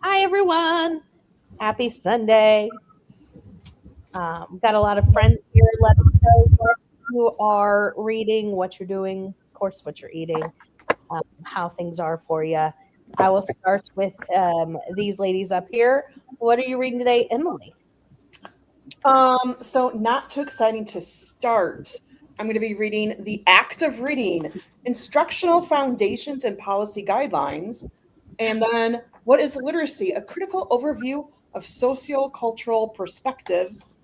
Hi, everyone. Happy Sunday. We've got a lot of friends here. Let us know what you are reading, what you're doing, of course, what you're eating, how things are for you. I will start with these ladies up here. What are you reading today, Emily? So not too exciting to start. I'm going to be reading The Act of Reading, Instructional Foundations and Policy Guidelines. And then What is Literacy? A Critical Overview of Sociocultural Perspectives.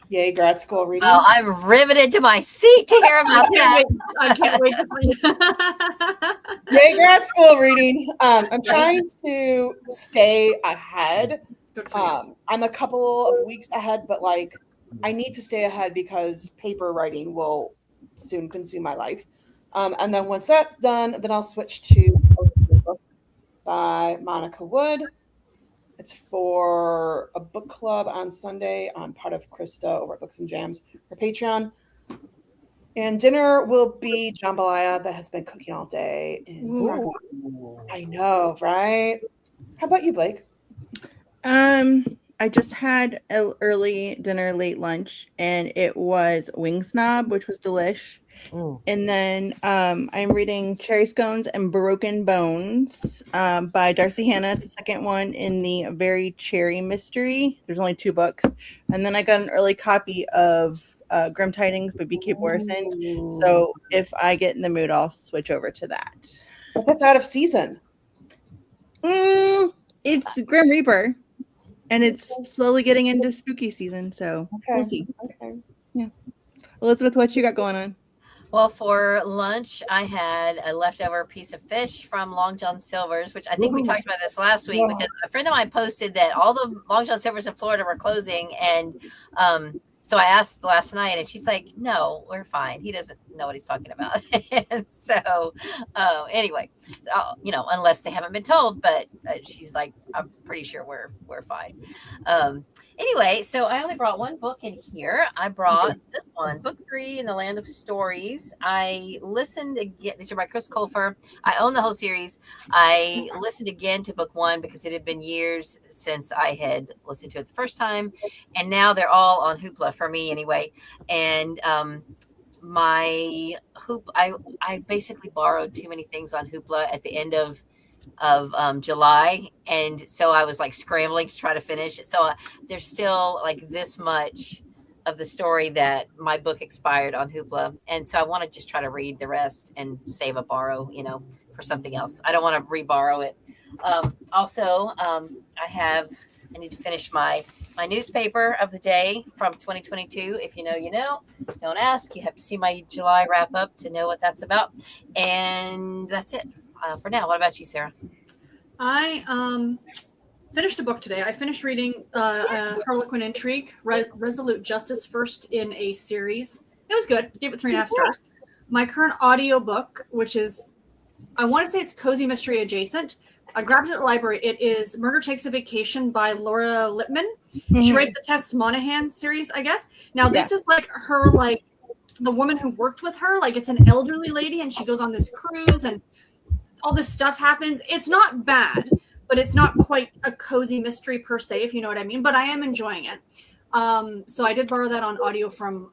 Yay, grad school reading. Oh, I'm riveted to my seat to hear about that. I can't wait to find Yay, grad school reading. I'm trying to stay ahead. I'm a couple of weeks ahead, but I need to stay ahead because paper writing will soon consume my life. And then once that's done, then I'll switch to a book by Monica Wood. It's for a book club on Sunday. I'm part of Krista over at Books and Jams for Patreon. And dinner will be jambalaya that has been cooking all day. I know, right? How about you, Blake? I just had an early dinner, late lunch, and it was Wing Snob, which was delish. And then I'm reading Cherry Scones and Broken Bones by Darcy Hannah. It's the second one in the Very Cherry Mystery. There's only 2 books. And then I got an early copy of Grim Tidings by B.K. Borison. So if I get in the mood, I'll switch over to that. But that's out of season. It's Grim Reaper. And it's slowly getting into spooky season. So we'll see. Okay. Yeah. Elizabeth, what you got going on? Well, for lunch, I had a leftover piece of fish from Long John Silver's, which I think we talked about this last week because a friend of mine posted that all the Long John Silver's in Florida were closing. And so I asked last night and she's like, no, we're fine. He doesn't know what he's talking about. And so anyway, unless they haven't been told, but she's like, I'm pretty sure we're fine. Anyway, so I only brought one book in here. I brought this one, Book 3 in the Land of Stories. I listened again. These are by Chris Colfer. I own the whole series. I listened again to Book 1 because it had been years since I had listened to it the first time. And now they're all on Hoopla for me anyway. And my I basically borrowed too many things on Hoopla at the end of July, and so I was like scrambling to try to finish it. So there's still like this much of the story that my book expired on Hoopla, and so I want to just try to read the rest and save a borrow, for something else. I don't want to re-borrow it. Also, I need to finish my newspaper of the day from 2022. If you know, you know. Don't ask. You have to see my July wrap up to know what that's about. And that's it for now. What about you, Sarah? I finished a book today. I finished reading Harlequin Intrigue, Resolute Justice, first in a series. It was good. Gave it 3.5 stars. My current audiobook, which is, I want to say it's cozy mystery adjacent. I grabbed it at the library. It is Murder Takes a Vacation by Laura Lippman. She writes the Tess Monahan series, I guess. Now, this is like her, like the woman who worked with her. Like, it's an elderly lady, and she goes on this cruise, and all this stuff happens. It's not bad, but it's not quite a cozy mystery per se, if you know what I mean. But I am enjoying it. So I did borrow that on audio from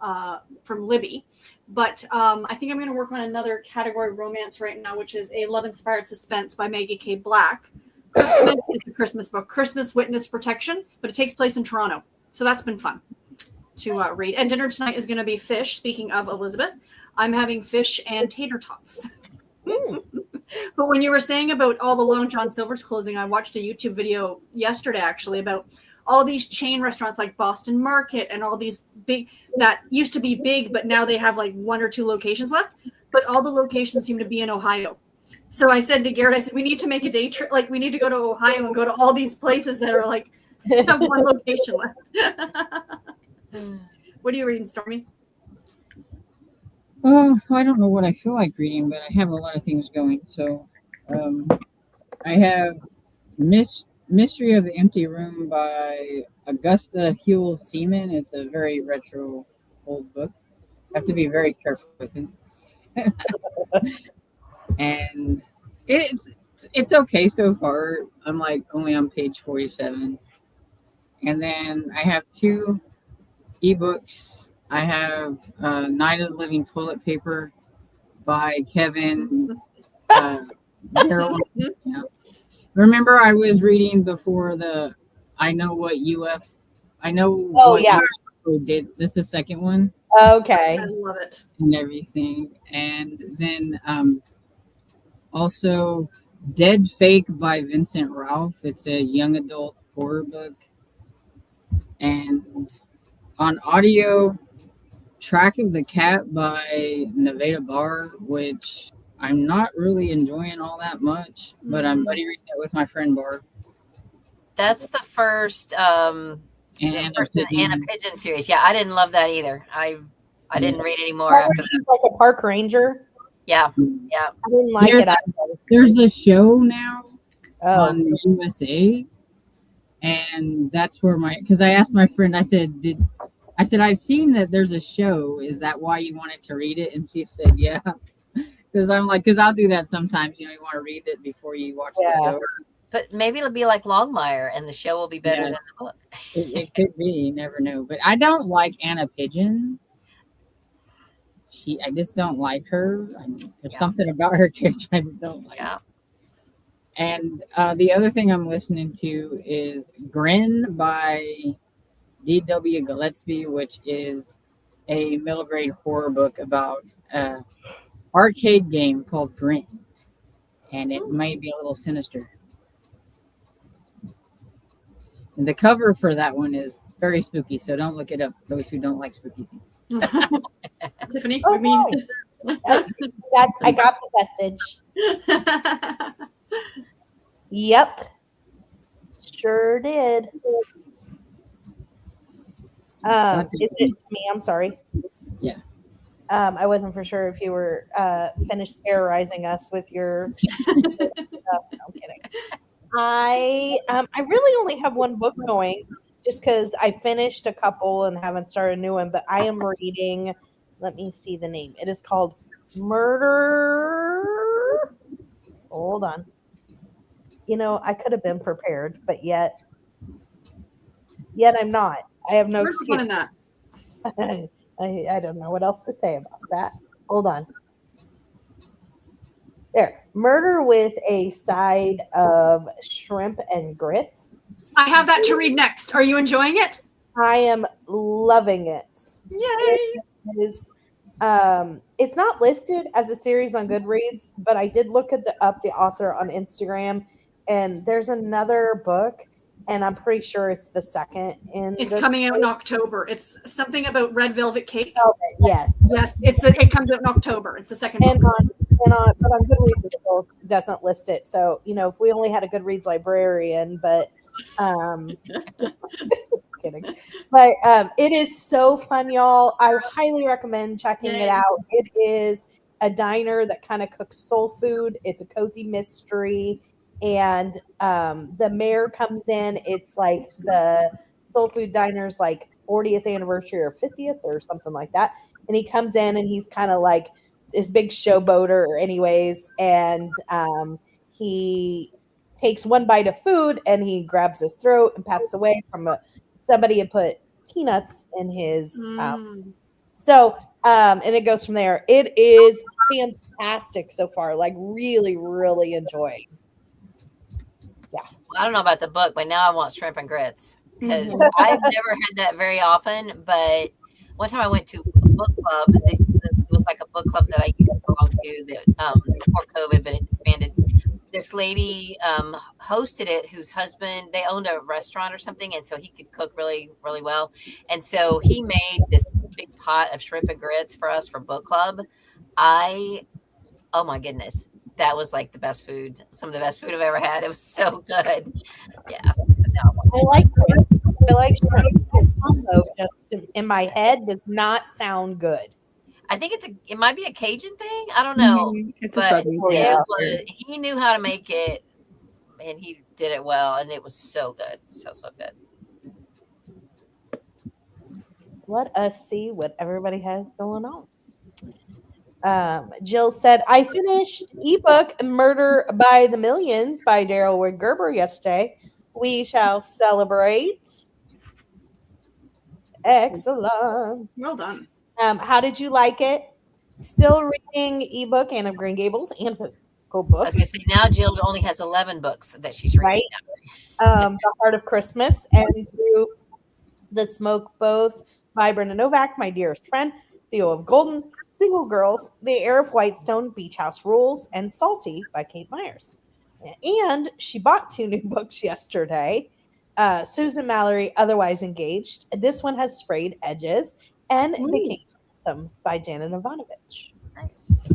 Libby. But I think I'm going to work on another category romance right now, which is A Love-Inspired Suspense by Maggie K. Black. It's a Christmas book, Christmas Witness Protection, but it takes place in Toronto. So that's been fun to read. And dinner tonight is going to be fish. Speaking of Elizabeth, I'm having fish and tater tots. But when you were saying about all the Long John Silver's closing, I watched a YouTube video yesterday actually about all these chain restaurants like Boston Market and all these big that used to be big, but now they have like 1 or 2 locations left. But all the locations seem to be in Ohio. So I said to Garrett, I said, we need to make a day trip. Like, we need to go to Ohio and go to all these places that are like have 1 location left. What are you reading, Stormy? Oh, I don't know what I feel like reading, but I have a lot of things going. So I have Mystery of the Empty Room by Augusta Huell Seaman. It's a very retro old book. I have to be very careful with it. And it's it's okay so far. I'm like only on page 47, and then I have two ebooks. I have Night of the Living Toilet Paper by Kevin Darrell. Yeah. Remember, I was reading before the I know what UF. I know Oh what yeah. UFO did. This is the second one Okay. I love it. and everything, and then also Dead Fake by Vincent Ralph. It's a young adult horror book, and on audio, Track of the Cat by Nevada Barr, which I'm not really enjoying all that much, but I'm buddy reading it with my friend Barb. That's the first And Anna Pigeon series. Yeah, I didn't love that either. I didn't read any more Remember after she's that. like a park ranger. Yeah. I didn't like There's- it either. There's a show now Oh, on USA, and that's where because I asked my friend, I said, I've seen that there's a show. Is that why you wanted to read it? And she said, yeah. Because I'm like, because I'll do that sometimes. You want to read it before you watch the Yeah. show. But maybe it'll be like Longmire and the show will be better Yeah. than the book. It could be. You never know. But I don't like Anna Pigeon. I just don't like her. There's something about her character I just don't like. Yeah. And the other thing I'm listening to is Grin by D.W. Gillespie, which is a middle grade horror book about an arcade game called Grin. And it might be a little sinister. And the cover for that one is very spooky, so don't look it up, those who don't like spooky things. Tiffany, Oh, I mean, I got the message. Yep. Sure did. Is it to me? I'm sorry. Yeah. I wasn't for sure if you were finished terrorizing us with your stuff. No, I'm kidding. I really only have one book going just because I finished a couple and haven't started a new one, but I am reading, let me see the name. It is called Murder. Hold on. I could have been prepared, but yet I'm not. I have no where's the fun in that? I don't know what else to say about that. Hold on. There. Murder with a side of shrimp and grits. I have that to read next. Are you enjoying it? I am loving it. Yay! It is it's not listed as a series on Goodreads, but I did look up the author on Instagram, and there's another book, and I'm pretty sure it's the second in It's this coming out in series. October. It's something about red velvet cake. Yes. Yes, it comes out in October. It's the second And book. but on Goodreads it still doesn't list it. So, if we only had a Goodreads librarian, but just kidding. But it is so fun, y'all. I highly recommend checking it out. It is a diner that kind of cooks soul food. It's a cozy mystery. And the mayor comes in. It's like the soul food diner's like 40th anniversary or 50th or something like that. And he comes in and he's kind of like this big showboater anyways. And he takes one bite of food and he grabs his throat and passes away from somebody had put peanuts in his mouth. So, and it goes from there. It is fantastic so far. Like really, really enjoying. Yeah. I don't know about the book, but now I want shrimp and grits because I've never had that very often. But one time I went to a book club. It was like a book club that I used to belong to that before COVID, but it expanded. This lady hosted it, whose husband, they owned a restaurant or something, and so he could cook really, really well. And so he made this big pot of shrimp and grits for us for book club. Oh my goodness, that was like the best food, some of the best food I've ever had. It was so good. Yeah. I like shrimp. Combo just in my head does not sound good. I think it might be a Cajun thing. I don't know, It's but a he knew how to make it, and he did it well, and it was so good, so good. Let us see what everybody has going on. Jill said, I finished ebook Murder by the Millions by Daryl Wood Gerber yesterday. We shall celebrate. Excellent. Well done. How did you like it? Still reading ebook Anne of Green Gables and physical I was books, gonna say now Jill only has 11 books that she's reading. right? The Heart of Christmas and through the Smoke Both by Brenda Novak, My Dearest Friend, Theo of Golden, Single Girls, The Heir of Whitestone, Beach House Rules, and Salty by Kate Myers. And she bought 2 new books yesterday. Susan Mallory, Otherwise Engaged. This one has sprayed edges. And The King's Ransom by Janet Ivanovich. Nice.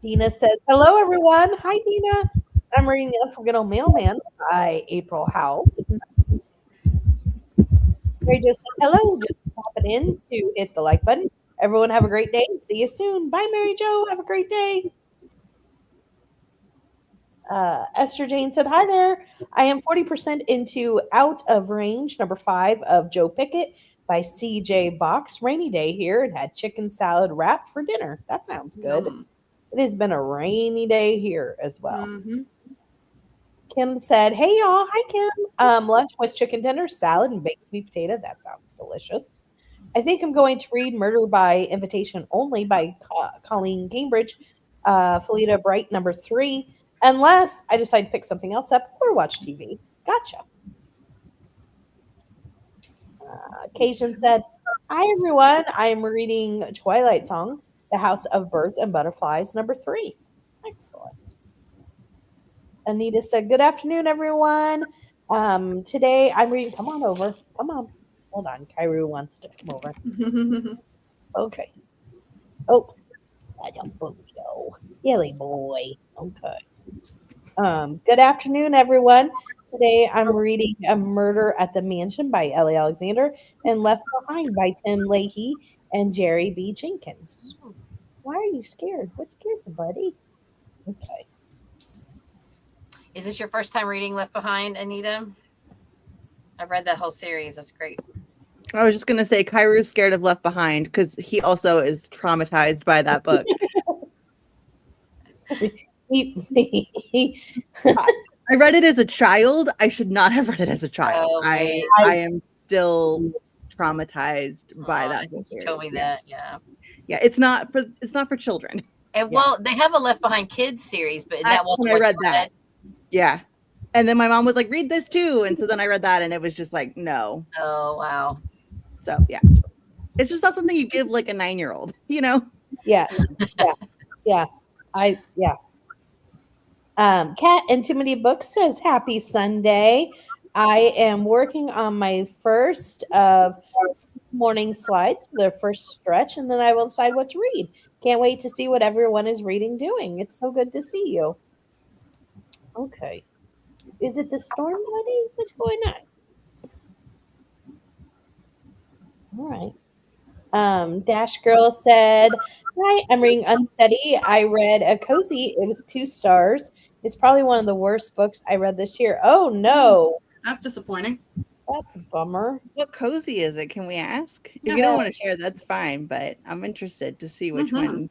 Dina says, hello, everyone. Hi, Dina. I'm reading The Unforgettable Mailman by April House. Mary Jo said, hello. Just popping in to hit the like button. Everyone have a great day. See you soon. Bye, Mary Jo. Have a great day. Esther Jane said, hi there. I am 40% into Out of Range, number 5 of Joe Pickett by CJ Box. Rainy day here and had chicken salad wrap for dinner. That sounds good. It has been a rainy day here as well. Mm-hmm. Kim said, hey, y'all. Hi, Kim. Lunch was chicken tender, salad, and baked sweet potato. That sounds delicious. I think I'm going to read Murder by Invitation Only by Colleen Cambridge, Felita Bright, number 3. Unless I decide to pick something else up or watch TV. Gotcha. Cation said, hi, everyone. I am reading Twilight Song, The House of Birds and Butterflies, number 3. Excellent. Anita said, good afternoon, everyone. Today I'm reading, come on over. Come on. Hold on. Kairu wants to come over. Okay. Oh, I don't believe you. Silly boy. Okay. Good afternoon, everyone. Today I'm reading A Murder at the Mansion by Ellie Alexander and Left Behind by Tim Leahy and Jerry B. Jenkins. Why are you scared? What scared you, buddy? Okay. Is this your first time reading Left Behind, Anita? I've read that whole series. That's great. I was just going to say Kairu's scared of Left Behind because he also is traumatized by that book. I read it as a child. I should not have read it as a child. Okay. I am still traumatized by that. You told me that, yeah. Yeah, it's not for children. And well, they have a Left Behind Kids series, but that wasn't I what read you that. Yeah. And then my mom was like, read this too. And so then I read that and it was just like, no. Oh, wow. So yeah. It's just not something you give like a 9-year-old, you know? Yeah. Yeah. Cat Intimity Books says, happy Sunday. I am working on my first of morning slides for the first stretch, and then I will decide what to read. Can't wait to see what everyone is reading doing. It's so good to see you. Okay. Is it the storm, buddy? What's going on? All right. Dash Girl said, hi, I'm reading Unsteady. I read A Cozy. It was 2 stars. It's probably one of the worst books I read this year. Oh, no. That's disappointing. That's a bummer. What cozy is it? Can we ask? If Yes. you don't want to share, that's fine, but I'm interested to see which one.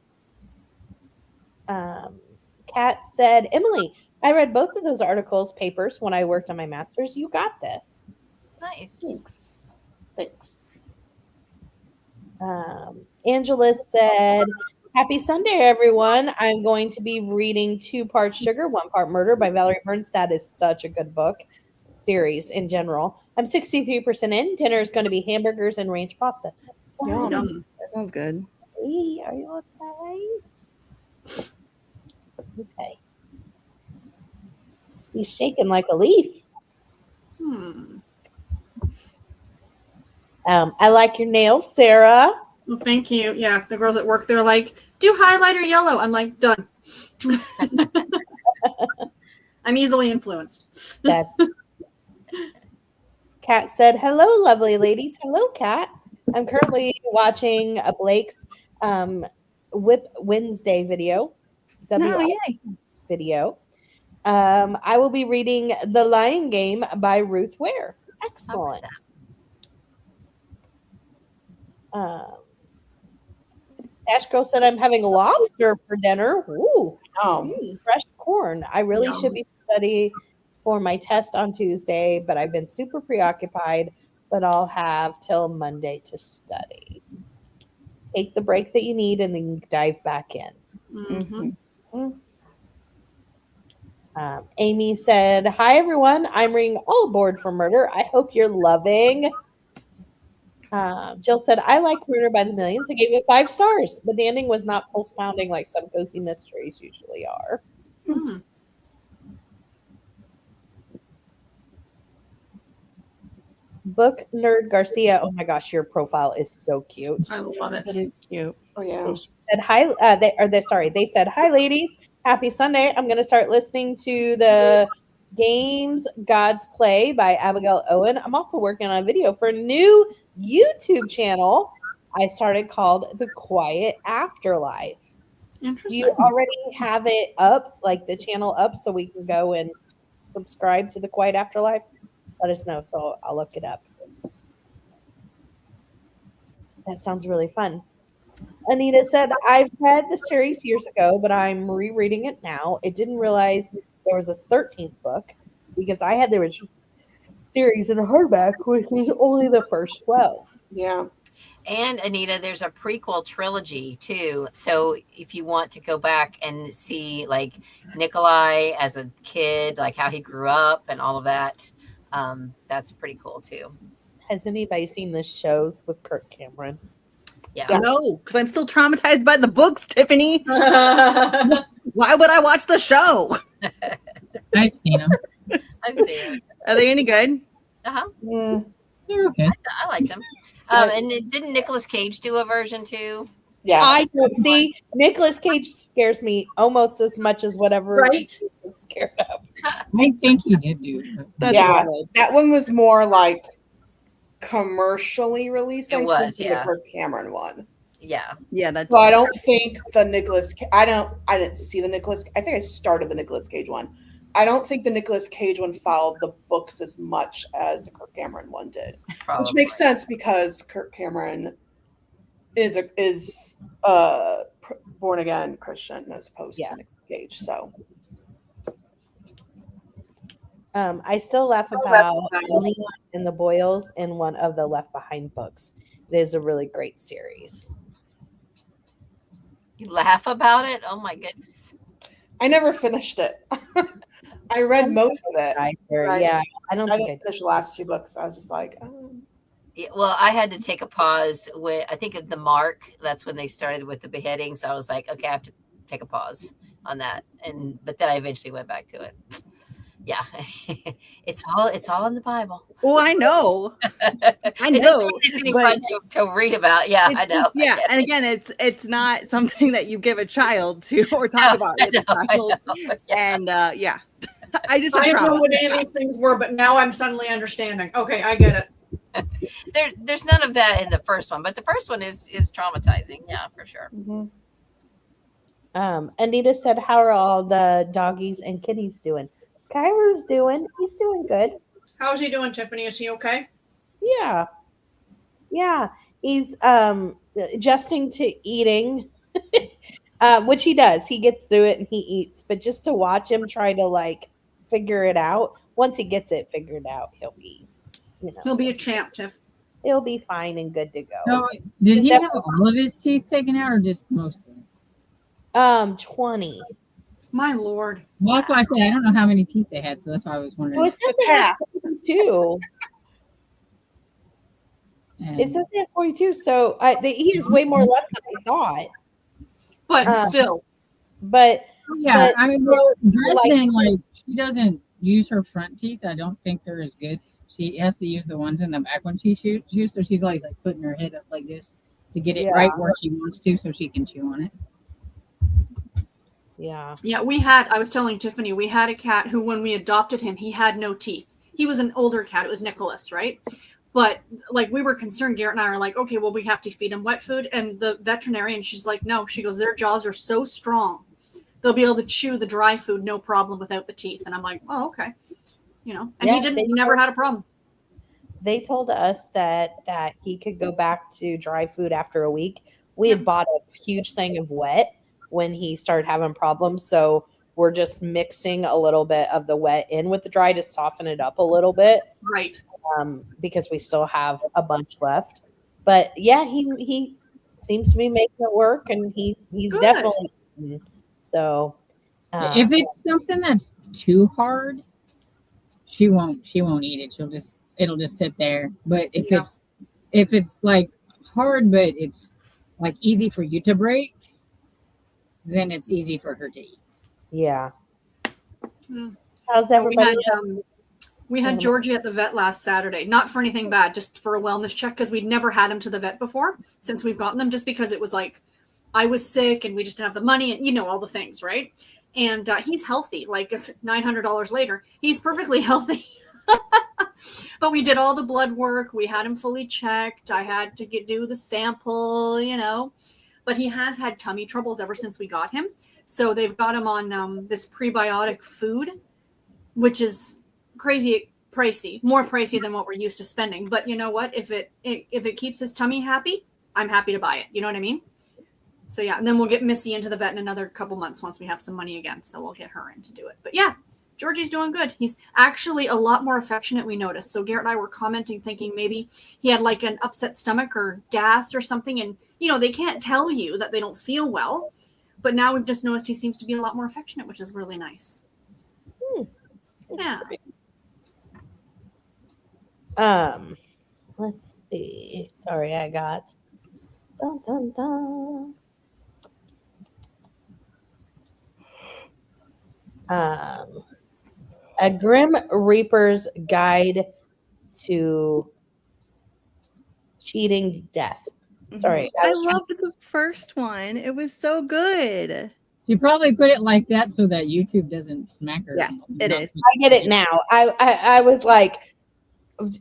Kat said, Emily, I read both of those papers when I worked on my master's. You got this. Nice. Thanks. Angela said, happy Sunday, everyone. I'm going to be reading 2 Parts Sugar, 1 Part Murder by Valerie Burns. That is such a good book series in general. I'm 63% in. Dinner is going to be hamburgers and ranch pasta. That sounds good. Hey, are you okay? Okay. He's shaking like a leaf. I like your nails, Sarah. Well, thank you. Yeah, the girls at work, they're like, do highlighter yellow. I'm like, done. I'm easily influenced. Kat said, hello, lovely ladies. Hello, Kat. I'm currently watching Blake's Whip Wednesday video. Video. I will be reading The Lion Game by Ruth Ware. Excellent. Ash Girl said I'm having lobster for dinner. Ooh, fresh corn. I really should be studying for my test on Tuesday, but I've been super preoccupied. But I'll have till Monday to study. Take the break that you need and then dive back in. Mm-hmm. Amy said, "Hi everyone, I'm reading All Aboard for Murder. I hope you're loving." Jill said, "I like Murder by the Millions. I gave it 5 stars, but the ending was not pulse pounding like some cozy mysteries usually are." Hmm. Book Nerd Garcia. Oh my gosh, your profile is so cute. I love it. It is cute. Oh yeah. They said hi. They said hi, ladies. Happy Sunday. I'm going to start listening to the games God's Play by Abigail Owen. I'm also working on a video for a new YouTube channel I started called The Quiet Afterlife. Do Interesting. you already have it up, like the channel up, so we can go and subscribe to The Quiet Afterlife? Let us know, so I'll look it up. That sounds really fun. Anita said, "I've read the series years ago, but I'm rereading it now. I didn't realize there was a 13th book because I had the original series in a hardback, which was only the first 12. Yeah. And Anita, there's a prequel trilogy too. So if you want to go back and see like Nikolai as a kid, like how he grew up and all of that, that's pretty cool too. Has anybody seen the shows with Kirk Cameron? Yeah. No, because I'm still traumatized by the books, Tiffany. Why would I watch the show? I've seen them. I've seen it. Are they any good? Uh-huh. They're okay. I liked them. And didn't Nicolas Cage do a version too? Yeah. I don't see. Nicolas Cage scares me almost as much as whatever Right? I'm scared of. I think he did do it. That's Yeah. good. That one was more like commercially released. It I think, was, than yeah. the Kirk Cameron one. Yeah. Yeah, that's So I don't think the Nicolas. I didn't see the Nicolas. I think I started the Nicolas Cage one. I don't think the Nicolas Cage one followed the books as much as the Kirk Cameron one did, Probably. which makes sense because Kirk Cameron is born again Christian as opposed to Nicolas Cage. So I still laugh about Lee and the Boyles in one of the Left Behind books. It is a really great series. You laugh about it? Oh my goodness. I never finished it. I read most of it. Right. Yeah, I don't I think I didn't did. finish the last 2 books. I was just like, Yeah, well, I had to take a pause with, I think of the Mark. That's when they started with the beheadings. I was like, okay, I have to take a pause on that. But then I eventually went back to it. Yeah. it's all in the Bible. Oh, I know. I It know. It's any but fun to read about. Yeah, it's I know. just- yeah, I get and it. again, it's not something that you give a child to or talk about with a child. Yeah. And yeah, I just I have didn't know trauma. what any of these things were, but now I'm suddenly understanding. Okay, I get it. There's none of that in the first one, but the first one is traumatizing. Yeah, for sure. Anita said, "How are all the doggies and kitties doing?" Kyler's doing. He's doing good. How's he doing, Tiffany? Is he okay? Yeah. He's adjusting to eating, which he does. He gets through it and he eats. But just to watch him try to like figure it out, once he gets it figured out, he'll be a champ, Tiff. He'll be fine and good to go. So, did he have all of his teeth taken out or just most of it? 20. My lord. Well, that's why I said I don't know how many teeth they had, so that's why I was wondering. Well, it says it had 42. And It says it had 42. So he has way more left than I thought. But still. But yeah, but- I mean, well, Dresden, like she doesn't use her front teeth. I don't think they're as good. She has to use the ones in the back when she chews. So she's always like putting her head up like this to get it right where she wants to, so she can chew on it. Yeah. Yeah, I was telling Tiffany, we had a cat who, when we adopted him, he had no teeth. He was an older cat. It was Nicholas, right? But like we were concerned, Garrett and I are like, okay, well, we have to feed him wet food. And the veterinarian, she's like, no, she goes, their jaws are so strong. They'll be able to chew the dry food, no problem without the teeth. And I'm like, oh, okay. And he never had a problem. They told us that he could go back to dry food after a week, We had bought a huge thing of wet when he started having problems. So we're just mixing a little bit of the wet in with the dry to soften it up a little bit. Right. Because we still have a bunch left. But yeah, he seems to be making it work, and he's Good. definitely so. If it's something that's too hard, she won't eat it. It'll just sit there. But if it's like hard but it's like easy for you to break, then it's easy for her to eat. Yeah. Mm. How's everybody? We had Georgie at the vet last Saturday, not for anything bad, just for a wellness check, because we'd never had him to the vet before since we've gotten them, just because it was like I was sick and we just didn't have the money and all the things, right? And he's healthy. Like if $900 later, he's perfectly healthy. But we did all the blood work. We had him fully checked. I had to do the sample, But he has had tummy troubles ever since we got him. So they've got him on this prebiotic food, which is crazy pricey, more pricey than what we're used to spending. But you know what? If it keeps his tummy happy, I'm happy to buy it. You know what I mean? So yeah, and then we'll get Missy into the vet in another couple months once we have some money again. So we'll get her in to do it. But yeah, Georgie's doing good. He's actually a lot more affectionate, we noticed. So Garrett and I were commenting, thinking maybe he had like an upset stomach or gas or something. And, they can't tell you that they don't feel well. But now we've just noticed he seems to be a lot more affectionate, which is really nice. Yeah. Let's see. Sorry, I got. Dun, dun, dun. A Grim Reaper's Guide to Cheating Death. Sorry. I loved the first one. It was so good. You probably put it like that so that YouTube doesn't smack her. Yeah, it is. I get it now. I was like,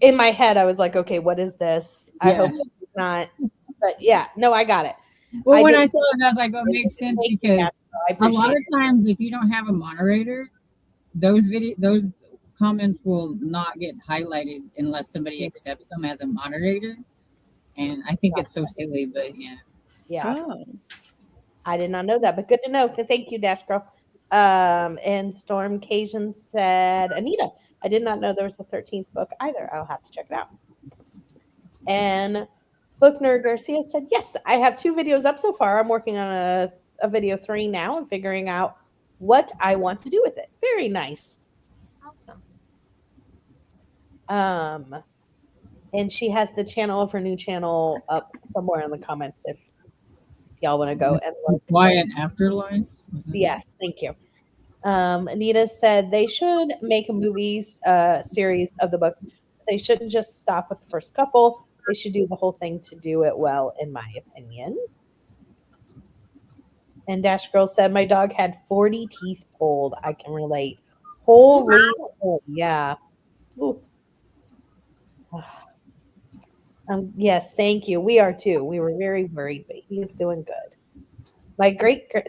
in my head, I was like, okay, what is this? I hope it's not. But yeah, no, I got it. Well, when I saw it, I was like, oh, it makes sense because a lot of times if you don't have a moderator, those comments will not get highlighted unless somebody accepts them as a moderator. And I think it's so silly, but yeah. Yeah. Oh. I did not know that, but good to know. Thank you, Dash Girl. And Storm Cajun said, Anita, I did not know there was a 13th book either. I'll have to check it out. And Book Nerd Garcia said, yes, I have 2 videos up so far. I'm working on a video 3 now and figuring out what I want to do with it. Very nice. Awesome. And she has the channel of her new channel up somewhere in the comments if y'all want to go and look. Quiet Afterlife? Yes, thank you. Anita said they should make a movies series of the books. They shouldn't just stop with the first couple. They should do the whole thing to do it well, in my opinion. And Dash Girl said, my dog had 40 teeth pulled. I can relate. Holy, yeah. Yes, thank you. We are too. We were very worried, but he is doing good.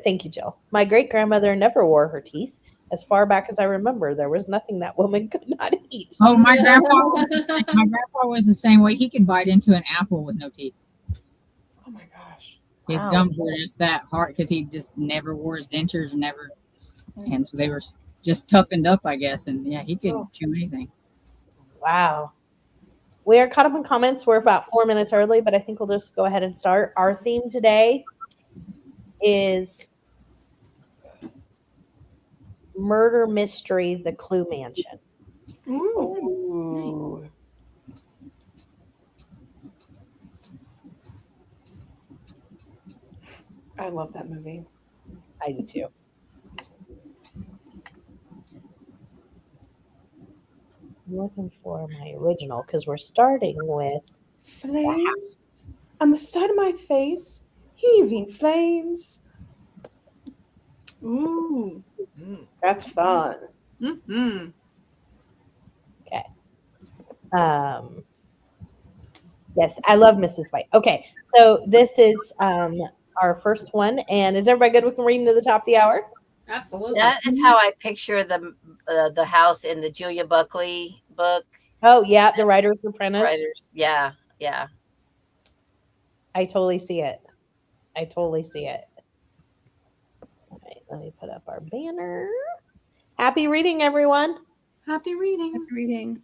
Thank you, Jill. My great grandmother never wore her teeth. As far back as I remember, there was nothing that woman could not eat. Oh, my grandpa was the same way. He could bite into an apple with no teeth. Oh my gosh. His gums were just that hard because he just never wore his dentures, and so they were just toughened up, I guess. And yeah, he couldn't chew anything. Wow. We are caught up in comments. We're about 4 minutes early, but I think we'll just go ahead and start. Our theme today is Murder Mystery, The Clue Mansion. Ooh. I love that movie. I do too. I'm looking for my original because we're starting with flames on the side of my face, heaving flames. Ooh, that's fun. Mm-hmm. Okay. Yes, I love Mrs. White. Okay, so this is our first one, and is everybody good with reading to the top of the hour? Absolutely. That is how I picture the house in the Julia Buckley book. Oh yeah, The Writer's Apprentice. Yeah. I totally see it. I totally see it. All right, let me put up our banner. Happy reading, everyone. Happy reading. Happy reading.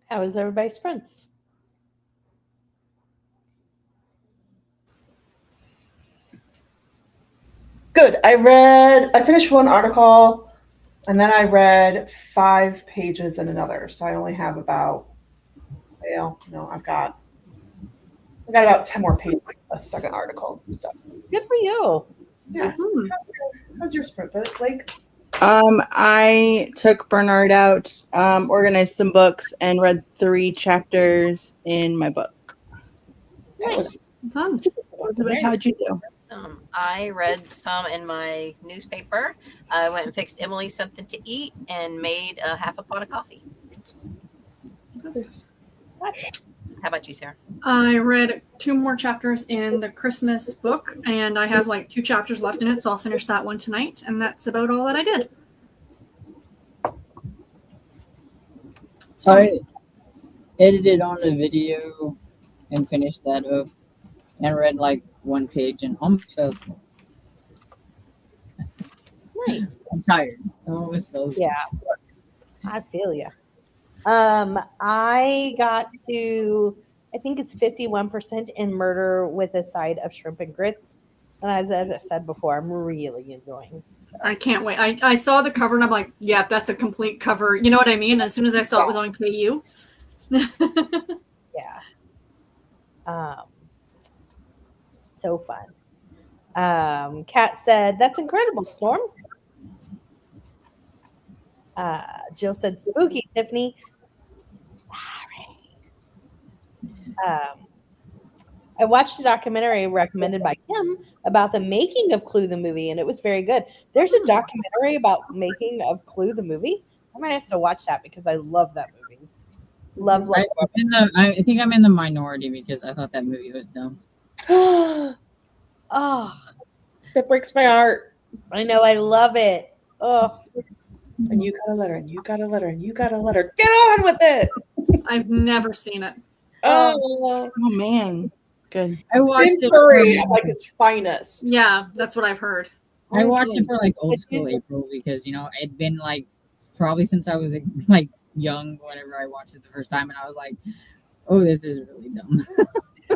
How is everybody's friends? Good. I finished one article and then I read 5 pages in another. So I only have about, I've got about 10 more pages, a second article. So Good for you. yeah. Hmm. How's your sprint, Blake? I took Bernard out, organized some books, and read 3 chapters in my book. That was Fun. Elizabeth, how'd you do? I read some in my newspaper. I went and fixed Emily something to eat and made a half a pot of coffee. How about you, Sarah? I read 2 more chapters in the Christmas book, and I have like 2 chapters left in it, so I'll finish that one tonight, and that's about all that I did. I edited on the video and finished that up and read like 1 page and almost fell asleep. Nice. I'm tired. I almost fell asleep. Yeah, I feel you. I got to, I think it's 51% in Murder with a Side of Shrimp and Grits. And as I said before, I'm really enjoying. So. I can't wait. I saw the cover and I'm like, yeah, that's a complete cover. You know what I mean? As soon as I saw it was on KU. Yeah. So fun. Kat said, that's incredible, Storm. Jill said, spooky, Tiffany. Sorry. I watched a documentary recommended by Kim about the making of Clue the movie, and it was very good. There's a documentary about making of Clue the movie. I might have to watch that because I love that movie. Love. I think I'm in the minority because I thought that movie was dumb. Oh, that breaks my heart. I know. I love it. Oh, and you got a letter, and you got a letter, and you got a letter. Get on with it. I've never seen it. Oh man. Good. I watched it Curry at like its finest. Yeah, that's what I've heard. I watched it for like old school April because it'd been like probably since I was like young whenever I watched it the first time, and I was like, "Oh, this is really dumb."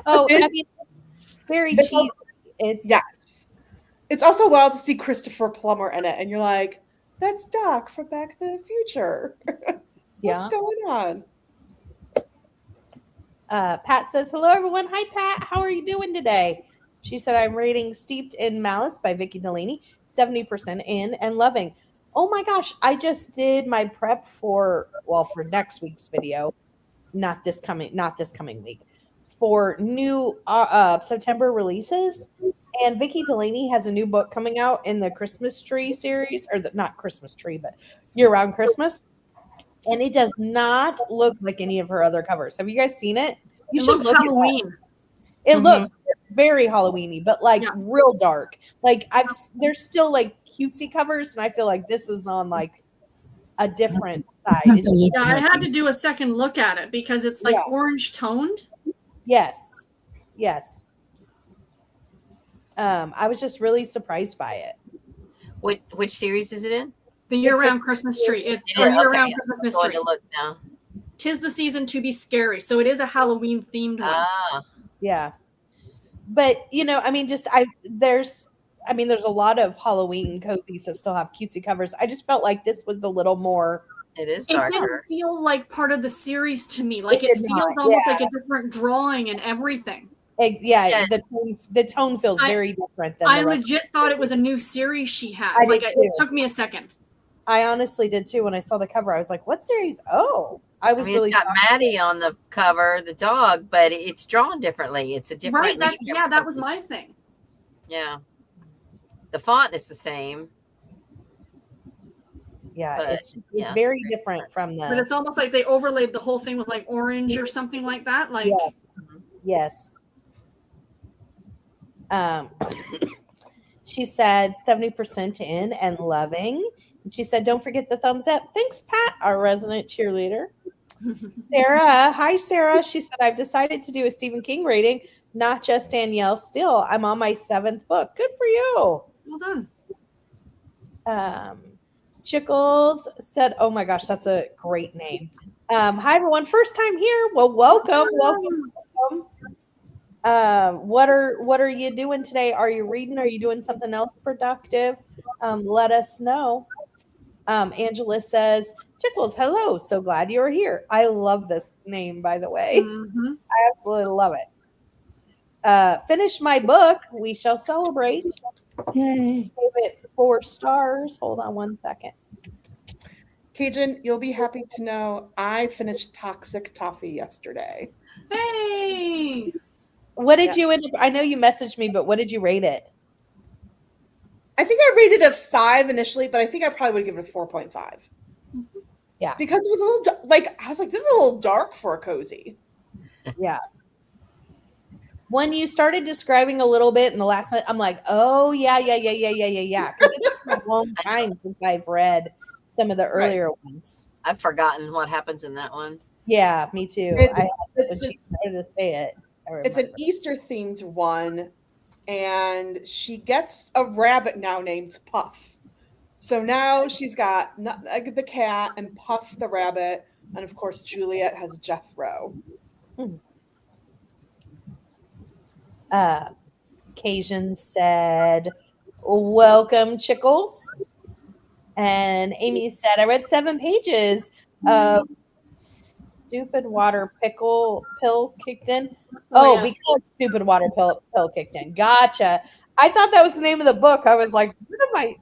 Oh, it's very cheesy. It's also wild to see Christopher Plummer in it, and you're like, "That's Doc from Back to the Future." What's going on? Pat says, hello, everyone. Hi, Pat. How are you doing today? She said, I'm reading Steeped in Malice by Vicky Delaney, 70% in and loving. Oh my gosh. I just did my prep for next week's video. Not this coming week. For new September releases. And Vicky Delaney has a new book coming out in the Christmas Tree series, or not Christmas Tree, but year-round Christmas. And it does not look like any of her other covers. Have you guys seen it? You should look Halloween. It looks very Halloween-y, but like real dark. Like there's still like cutesy covers, and I feel like this is on like a different side. Yeah, I had to do a second look at it because it's like orange toned. Yes. I was just really surprised by it. Which series is it in? The year-round Christmas Tree. It's a year-round Christmas mystery. I'm going to look now. 'Tis the season to be scary, so it is a Halloween-themed one. Yeah, but there's a lot of Halloween cozies that still have cutesy covers. I just felt like this was a little more. It is darker. It didn't feel like part of the series to me. Like it feels almost like a different drawing and everything. The tone feels very different than I legit thought it was a new series she had. It took me a second. I honestly did too. When I saw the cover, I was like, what series? Oh, it's got Maddie on the cover, the dog, but it's drawn differently. It's a different. Right. That was my thing. Yeah. The font is the same. Yeah. But, it's very different from the. But it's almost like they overlaid the whole thing with like orange or something like that. Like. Yes. She said 70% in and loving. And she said, don't forget the thumbs up. Thanks, Pat, our resident cheerleader. Sarah. Hi, Sarah. She said, I've decided to do a Stephen King rating, not just Danielle Steele. I'm on my 7th book. Good for you. Well done. Chickles said, oh my gosh, that's a great name. Hi everyone, first time here. Well, welcome. What are you doing today? Are you reading? Are you doing something else productive? Let us know. Angela says, Chickles, hello. So glad you're here. I love this name, by the way. Mhm. I absolutely love it. Finish my book. We shall celebrate. Yay. Gave it 4 stars. Hold on one second. Cajun, you'll be happy to know I finished Toxic Toffee yesterday. Hey. What did you end up? I know you messaged me, but what did you rate it? I think I rated a 5 initially, but I think I probably would give it a 4.5. Yeah. Because it was a little I was like, this is a little dark for a cozy. Yeah. When you started describing a little bit in the last minute, I'm like, oh yeah. Because it's been a long time since I've read some of the earlier ones. I've forgotten what happens in that one. Yeah, me too. When she started to say it, it's an Easter themed one, and she gets a rabbit now named Puff. So now she's got the cat and Puff the rabbit, and of course Juliet has Jethro. Cajun said, welcome, Chickles. And Amy said, I read 7 pages of Stupid Water Pill kicked in. Yes. Because Stupid Water Pill kicked in. Gotcha. I thought that was the name of the book. I was like, I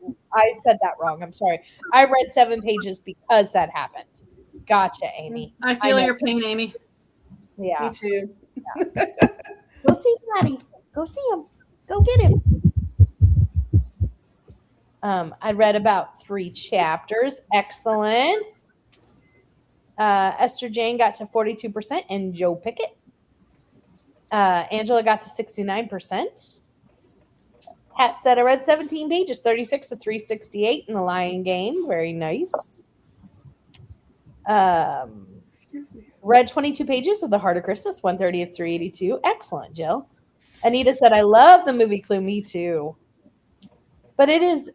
said that wrong. I'm sorry. I read 7 pages because that happened. Gotcha, Amy. I feel your pain, Amy. Yeah. Me too. Yeah. Go see Maddie. Go see him. Go get him. I read about 3 chapters. Excellent. Esther Jane got to 42% and Joe Pickett. Angela got to 69%. Pat said, I read 17 pages, 36 to 368 in the Lion Game. Very nice. Read 22 pages of The Heart of Christmas, 130 of 382. Excellent, Jill. Anita said, I love the movie Clue. Me too. But it's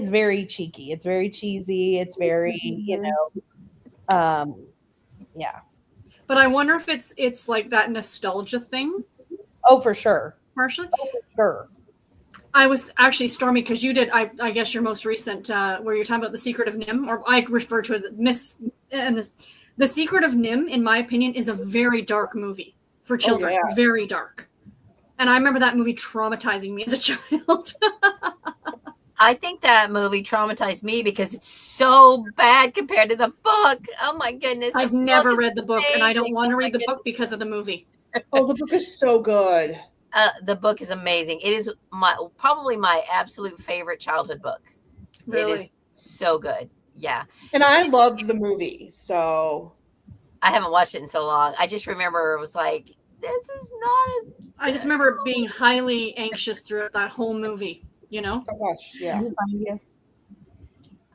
very cheeky. It's very cheesy. It's very, yeah. But I wonder if it's like that nostalgia thing. Oh, for sure. Partially. Oh, for sure. I was actually, Stormy, because you did, I guess your most recent, where you're talking about The Secret of Nim, or I refer to it, The Secret of Nim, in my opinion, is a very dark movie for children. Oh, yeah. Very dark. And I remember that movie traumatizing me as a child. I think that movie traumatized me because it's so bad compared to the book. Oh my goodness. I've never read the book, and I don't want to read the book because of the movie. Oh, the book is so good. The book is amazing. It is probably my absolute favorite childhood book. Really? It is so good. Yeah. And I loved the movie, so. I haven't watched it in so long. I just remember it was like, this is not. I just remember being highly anxious throughout that whole movie. You know? Oh gosh, yeah.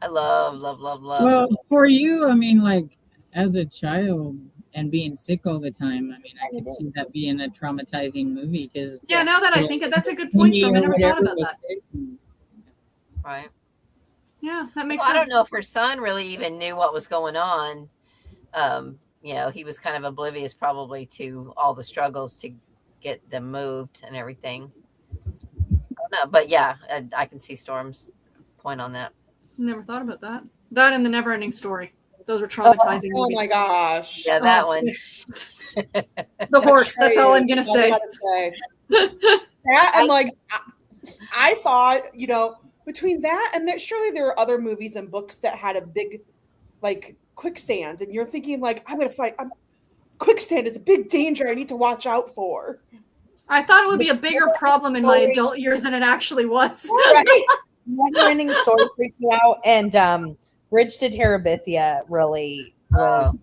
I love. Well, for you, I mean, like as a child and being sick all the time, I mean, I could see that being a traumatizing movie because. Yeah, now that I think it, that's a good point, Storm. I never thought about that. Right. Yeah, that makes sense. I don't know if her son really even knew what was going on. He was kind of oblivious probably to all the struggles to get them moved and everything. No, but yeah, I can see Storm's point on that. Never thought about that. That and The Never-Ending Story. Those were traumatizing movies. Oh my gosh. Yeah, that one. The horse. That's all I'm going to say. That and like, I thought, between that and that, surely there were other movies and books that had a big, like, quicksand. And you're thinking, like, I'm going to fight. Quicksand is a big danger I need to watch out for. I thought it would be a bigger problem in my adult years than it actually was. Right. Never-ending Story freaked me out, and Bridge to Terabithia really was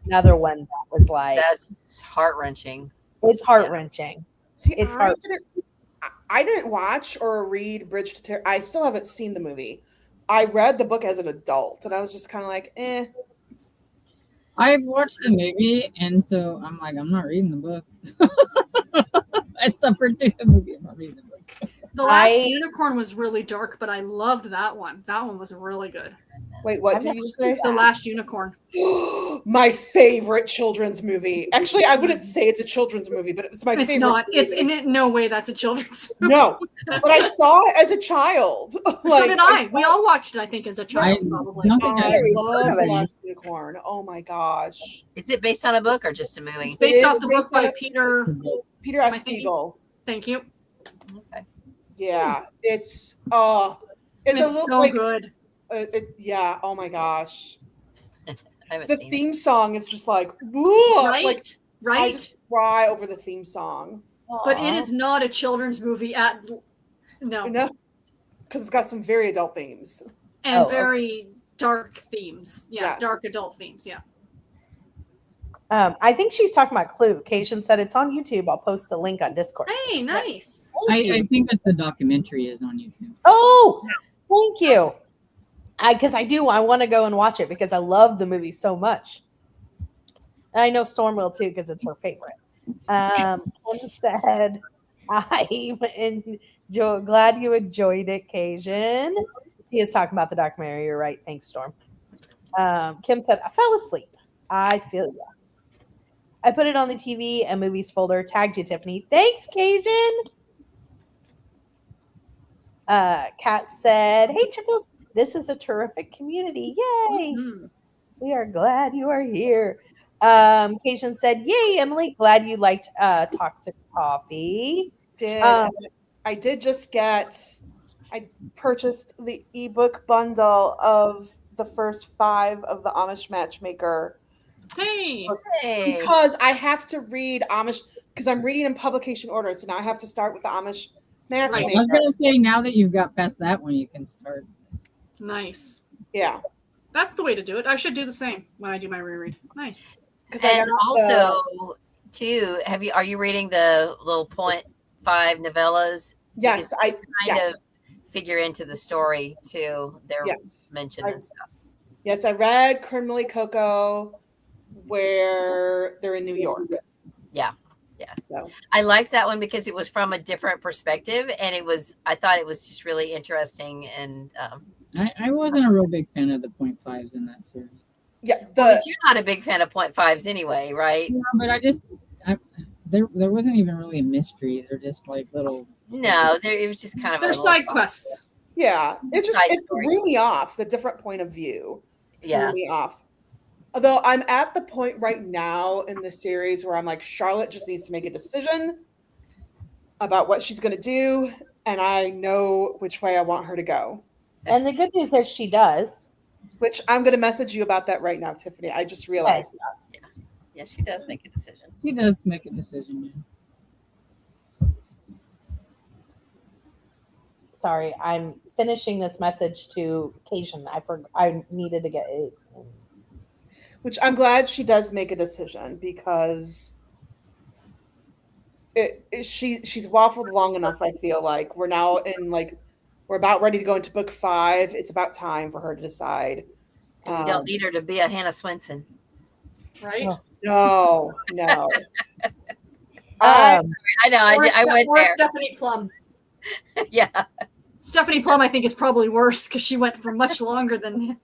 another one that was like, that's heart-wrenching. It's heart-wrenching. See, it's I didn't watch or read Bridge to Terabithia. I still haven't seen the movie. I read the book as an adult, and I was just kind of like, eh. I've watched the movie, and so I'm like, I'm not reading the book. I suffered through the movie. I'm not reading the book. The Last Unicorn was really dark, but I loved that one. That one was really good. Wait, what I've did never you just say? The Last Unicorn. My favorite children's movie. Actually, I wouldn't say it's a children's movie, but it's my favorite. It's not. It's in movies. no way that's a children's movie. No, but I saw it as a child. So did I. We all watched it, I think, as a child, I probably. don't think I I love of it. Lost Unicorn. Oh my gosh. Is it based on a book or just a movie? It's based It off is the book based on by a- Peter Am I F. thinking? Spiegel. Thank you. Okay. Yeah, it's And a it's little so like good. yeah. Oh my gosh, I haven't the seen theme song is just like woo, Right? like I Right? just cry over the theme song. But it is not a children's movie at no. You know, because it's got some very adult themes. And Oh, very dark themes. Yeah, Yes. dark adult themes. Yeah. I think she's talking about Clue. Cation said it's on YouTube. I'll post a link on Discord. Hey, nice. I think that the documentary is on YouTube. Oh, thank you. Because I want to go and watch it because I love the movie so much. And I know Storm will too because it's her favorite. Kim said, glad you enjoyed it, Cajun. He is talking about the documentary. You're right. Thanks, Storm. Kim said, I fell asleep. I feel you. I put it on the TV and movies folder. Tagged you, Tiffany. Thanks, Cajun. Kat said, hey, Chickles, this is a terrific community. Yay. Mhm. We are glad you are here. Cation said, yay, Emily, glad you liked Toxic Coffee. I did just I purchased the ebook bundle of the first 5 of the Amish Matchmaker Hey. books Hey. because I have to read Amish because I'm reading in publication order, so now I have to start with the Amish I Matchmaker. was gonna say now that you've got past that one, you can start. Nice. Yeah, That's the way to do it. I should do the same when I do my reread. Nice. because And also, too, are you reading the little 0.5 novellas? yes, I kind yes. of figure into the story too. They're Yes. mentioned and stuff. Yes, I read Criminally Coco where they're in New York. Yeah. So, I liked that one because it was from a different perspective, and I thought it was just really interesting. And I wasn't a real big fan of the 0.5s in that series. yeah, but you're not a big fan of 0.5s anyway, right? No, but there wasn't even really mysteries or just like little. No, it was just kind of They're a side little quests. yeah, it Side story. threw me off. The different point of view Yeah. threw me off. Although I'm at the point right now in the series where I'm like, Charlotte just needs to make a decision about what she's going to do, and I know which way I want her to go. And the good news is she does. Which I'm going to message you about that right now, Tiffany. I just realized that. Yeah, she does make a decision. He does make a decision. Sorry, I'm finishing this message to Cation. I needed to get it. Which I'm glad she does make a decision because she's waffled long enough. I feel like we're now we're about ready to go into book 5. It's about time for her to decide. And we don't need her to be a Hannah Swenson. Right? No. I know. I went or there. Stephanie Plum. Yeah. Stephanie Plum, I think, is probably worse because she went for much longer than.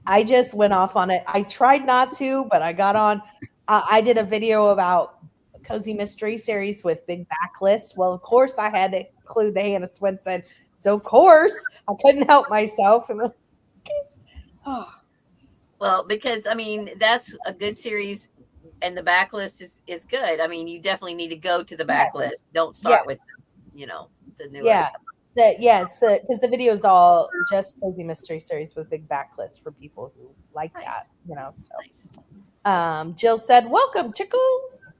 I just went off on it. I tried not to, but I got on. I did a video about Cozy Mystery Series with Big Backlist. Well, of course, I had to include the Hannah Swenson. So, of course, I couldn't help myself. Well, because, I mean, that's a good series, and the backlist is good. I mean, you definitely need to go to the backlist. Yes. Don't start Yes. with, the newer Yeah. stuff. So, yes, because the video is all just Cozy Mystery Series with Big Backlist for people who like Nice. that, So, Nice. Jill said, "Welcome, Chickles."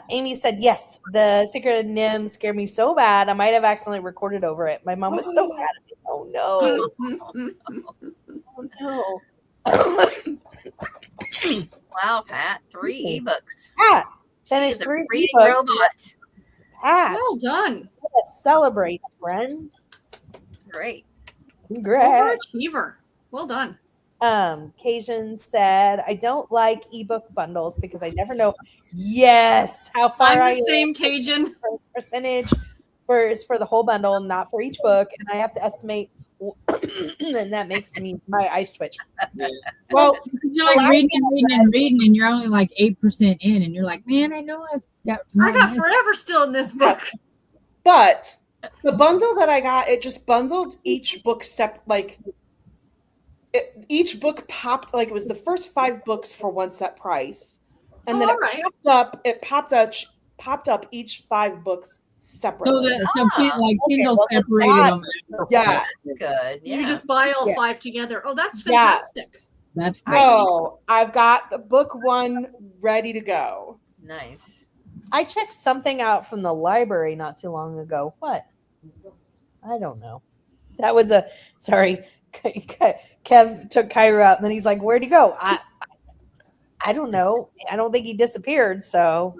Amy said, "Yes, the Secret of NIM scared me so bad. I might have accidentally recorded over it. My mom was so mad at me. Oh no! Oh no!" Wow, Pat, 3 ebooks. Pat, She finished is a 3 reading ebooks. robot. Pat, Well done. let's celebrate, friend. Great. Congrats. Overachiever. Well done. Cajun said, "I don't like ebook bundles because I never know." Yes, how far I'm I the same Cajun. percentage is for the whole bundle, not for each book, and I have to estimate, and that makes my eyes twitch. Well, You're like reading, and you're only like 8% in, and you're like, man, I know I've got. I got forever still in this book. But the bundle that I got, it just bundled each book each book popped, like it was the first 5 books for one set price, and then it popped up each 5 books separately. Kindle separated them. Yeah, that's good. Yeah. You just buy all 5 together. Oh, that's fantastic. That's great. So I've got the book 1 ready to go. Nice. I checked something out from the library not too long ago. What? I don't know. That was sorry. Kev took Cairo out, and then he's like, "Where'd he go?" I don't know. I don't think he disappeared. So,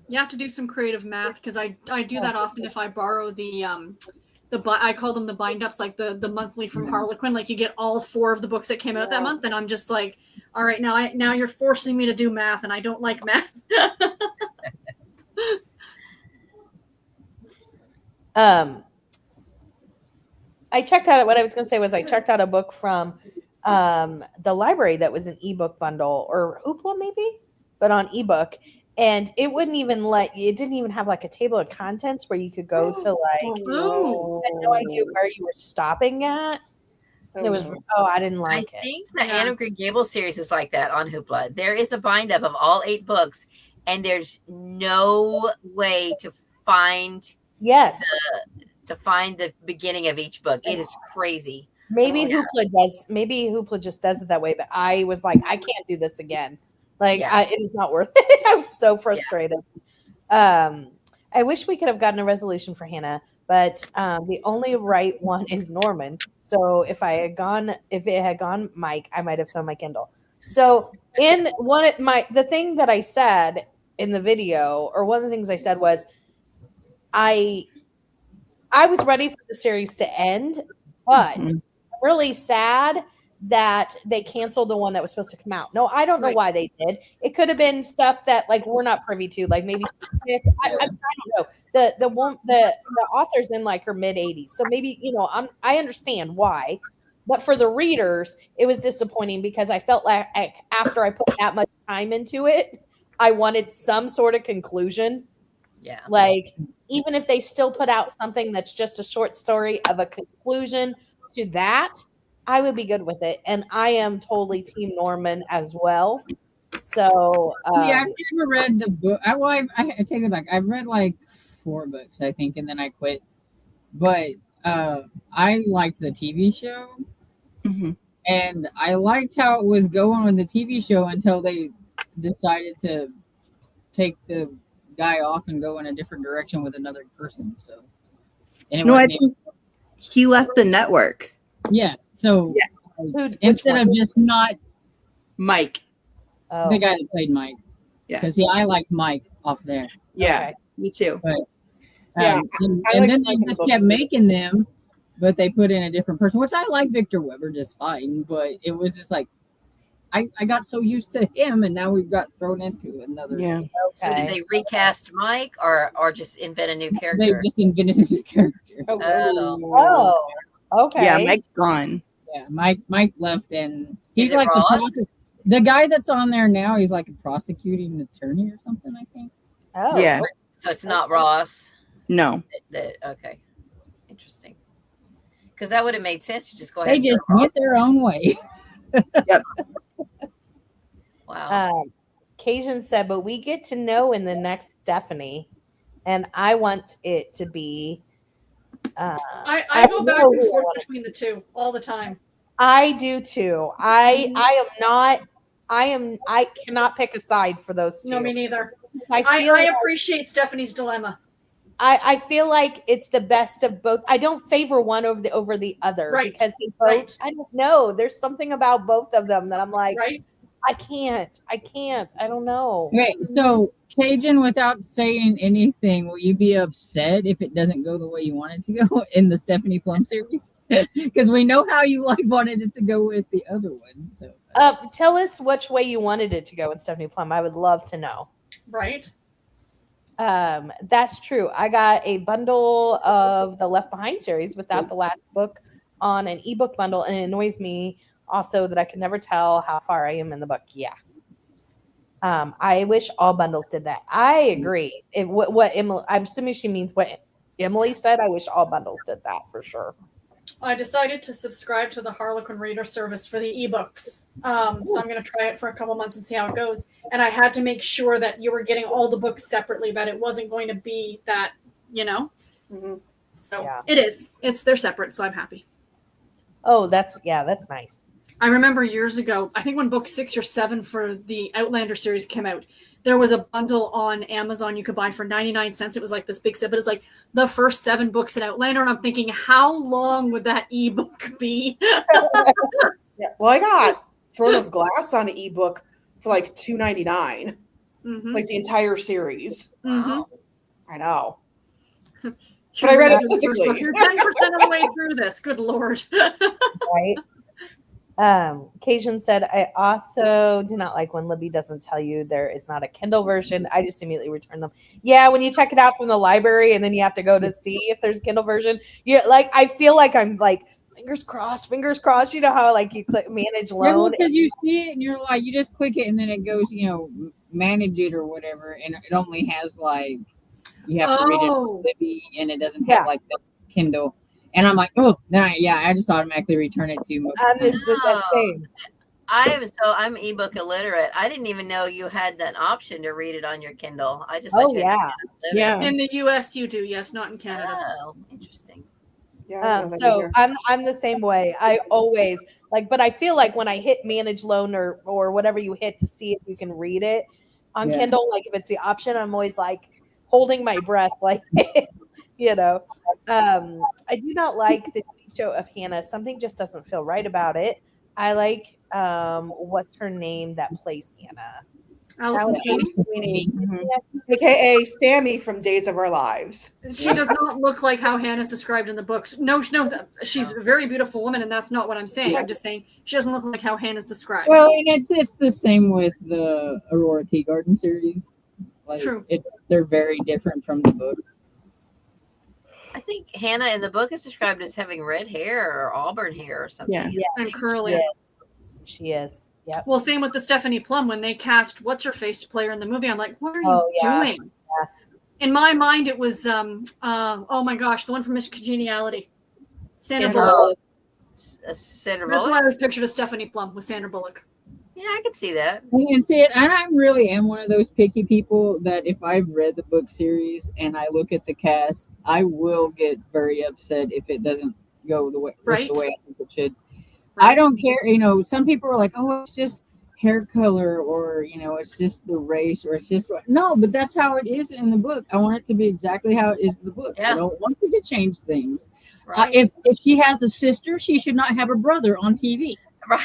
You have to do some creative math because I do that often if I borrow the I call them the bind ups, like the monthly from Harlequin. Like you get all 4 of the books that came out that month, and I'm just like, all right, now you're forcing me to do math, and I don't like math. I checked out what I was going to say was I checked out a book from the library that was an ebook bundle or Hoopla maybe, but on ebook. And it wouldn't even it didn't even have like a table of contents where you could go to like, I had no idea where you were stopping at. And it was, I didn't like it. I think the Anne of Green Gables series is like that on Hoopla. There is a bind up of all 8 books, and there's no way to find the beginning of each book. It is crazy. Maybe Hoopla does. Maybe Hoopla just does it that way. But I was like, I can't do this again. Like, it is not worth it. I was so frustrated. I wish we could have gotten a resolution for Hannah, but the only right one is Norman. So if it had gone Mike, I might have thrown my Kindle. So the thing that I said in the video, or one of the things I said was, I was ready for the series to end, but I'm really sad that they canceled the one that was supposed to come out. No, I don't know why they did. It could have been stuff that like we're not privy to, like maybe I don't know. The author's in like her mid 80s, so maybe I understand why, but for the readers, it was disappointing because I felt like after I put that much time into it, I wanted some sort of conclusion. Yeah, like even if they still put out something that's just a short story of a conclusion to that, I would be good with it. And I am totally Team Norman as well. So I've never read the book. I take it back. I've read like 4 books, I think, and then I quit. But I liked the TV show, and I liked how it was going on the TV show until they decided to take the guy off and go in a different direction with another person. So, I think he left the network. Yeah. So instead of just not Mike, the guy that played Mike, because I liked Mike off there. Yeah, me too. But and then they just kept making them, but they put in a different person, which I like Victor Weber just fine. But it was just like I got so used to him, and now we've got thrown into another. Yeah. Okay. So did they recast Mike or just invent a new character? They just invented a new character. Oh. Okay. Yeah, Mike's gone. Yeah, Mike left, and he's Is it like Ross? the guy that's on there now. He's like a prosecuting attorney or something, I think. Oh. Yeah. So it's not Ross. No. Okay. Interesting. Because that would have made sense to just go ahead. They just went their own way. Yep. Wow. Cajun said, but we get to know in the next Stephanie, and I want it to be. I go back and forth between the two all the time. I do too. I cannot pick a side for those two. No, me neither. I appreciate Stephanie's dilemma. I feel like it's the best of both. I don't favor one over the other, right? Because they both. Right. I don't know. There's something about both of them that I'm like, right? I can't. I don't know. Okay, so Cajun, without saying anything, will you be upset if it doesn't go the way you want it to go in the Stephanie Plum series? Because we know how you wanted it to go with the other one. So Tell us which way you wanted it to go with Stephanie Plum. I would love to know. Right? That's true. I got a bundle of the Left Behind series without the last book on an ebook bundle, and it annoys me also that I can never tell how far I am in the book. Yeah. I wish all bundles did that. I agree. What Emily, I'm assuming she means what Emily said. I wish all bundles did that for sure. I decided to subscribe to the Harlequin Reader service for the ebooks. So I'm going to try it for a couple months and see how it goes. And I had to make sure that you were getting all the books separately, that it wasn't going to be that, Mm-hmm. So Yeah. it is. They're separate, so I'm happy. Oh, that's nice. I remember years ago, I think when book 6 or 7 for the Outlander series came out, there was a bundle on Amazon you could buy for 99 cents. It was like this big set, but it's like the first 7 books in Outlander. And I'm thinking, how long would that ebook be? Yeah. Well, I got Throne of Glass on an ebook for like $2.99, like the entire series. Mm-hmm. I know. But I read it physically. You're 10% of the way through this. Good Lord. Right. Cajun said, I also do not like when Libby doesn't tell you there is not a Kindle version. I just immediately return them. Yeah, when you check it out from the library and then you have to go to see if there's a Kindle version, you're like, I feel like I'm like, fingers crossed. You know how like you click manage loan? because you see it and you're like, you just click it and then it goes, manage it or whatever, and it only has like you have to read it on Libby, and it doesn't have like the Kindle. And I'm like, oh, then I just automatically return it to most of the time. That same. I'm ebook illiterate. I didn't even know you had that option to read it on your Kindle. I just yeah. In the US you do, yes, not in Canada. Oh, interesting. Yeah. So I'm the same way. I always but I feel like when I hit manage loan or whatever you hit to see if you can read it on Kindle, like if it's the option, I'm always like holding my breath, like I do not like the TV show of Hannah. Something just doesn't feel right about it. I like what's her name that plays Hannah? Allison Sweeney. AKA Sammy from Days of Our Lives. She does not look like how Hannah's described in the books. No, she's a very beautiful woman, and that's not what I'm saying. I'm just saying she doesn't look like how Hannah's described. Well, and it's the same with the Aurora Teagarden series. Like, True. They're very different from the books. I think Hannah in the book is described as having red hair or auburn hair or something. Yeah. Yes, And curly. She is. Yep. Well, same with the Stephanie Plum when they cast what's her face to play her in the movie. I'm like, what are you doing? Yeah. In my mind, it was oh my gosh, the one from Miss Congeniality, Sandra Bullock. Sandra That's Bullock. why I was pictured as Stephanie Plum with Sandra Bullock. Yeah, I could see that. And see it, and I really am one of those picky people that if I've read the book series and I look at the cast, I will get very upset if it doesn't go the way the way I think it should. I don't care. Some people are like, oh, it's just hair color, or it's just the race, or it's just no, but that's how it is in the book. I want it to be exactly how it is in the book. Yeah. I don't want you to change things. Right. If she has a sister, she should not have a brother on TV. Right.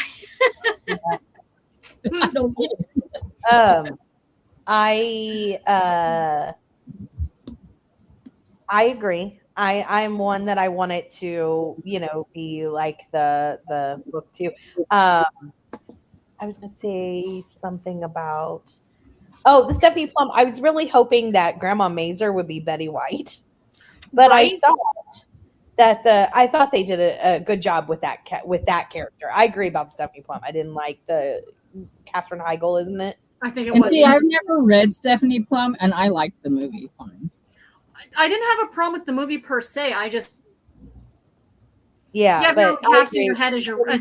I don't get it. I agree. I'm one that I want it to, be like the book too. I was gonna say something about the Stephanie Plum. I was really hoping that Grandma Mazer would be Betty White, but I thought they did a good job with that character. I agree about Stephanie Plum. I didn't like the Katherine Heigl, isn't it? I think it And was. see, I've never read Stephanie Plum, and I liked the movie fine. I didn't have a problem with the movie per se. I just but no cast in your head as your Well,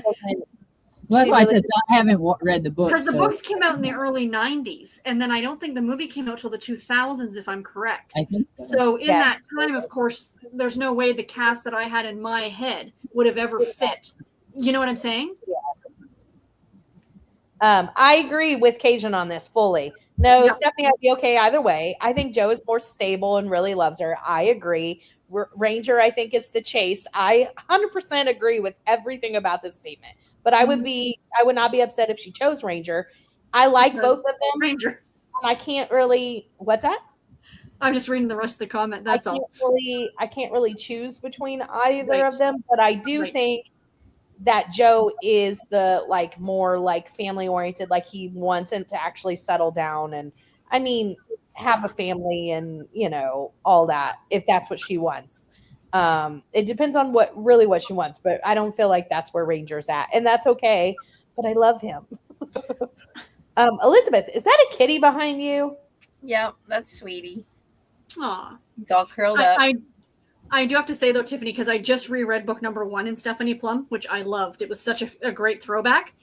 that's why I said I haven't read the book. because the books came out in the early 90s, and then I don't think the movie came out till the 2000s, if I'm correct. I think So in that time, of course, there's no way the cast that I had in my head would have ever fit. You know what I'm saying? I agree with Cajun on this fully. No, Yeah. Stephanie, I'd be okay either way. I think Joe is more stable and really loves her. I agree. Ranger, I think, is the chase. I 100% agree with everything about this statement. But I would not be upset if she chose Ranger. I like both of them. Ranger. And I can't really. What's that? I'm just reading the rest of the comment. That's all. I can't really choose between either Right. of them, but I do think that Joe is the like more like family oriented. Like he wants him to actually settle down and, I mean, have a family and all that if that's what she wants. It depends on what she wants, but I don't feel like that's where Ranger's at, and that's okay. But I love him. Elizabeth, is that a kitty behind you? Yeah, that's Sweetie. Aw. He's all curled up. I do have to say though, Tiffany, because I just reread book number 1 in Stephanie Plum, which I loved. It was such a great throwback.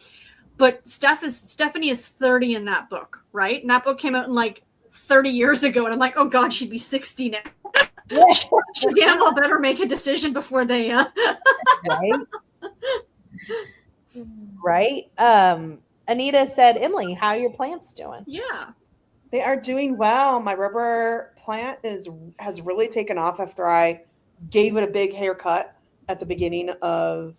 But Stephanie is 30 in that book, right? And that book came out in like 30 years ago, and I'm like, oh God, she'd be 60 now. She damn well better make a decision before they. Right. Right. Anita said, Emily, how are your plants doing? Yeah. They are doing well. My rubber plant has really taken off after I gave it a big haircut at the beginning of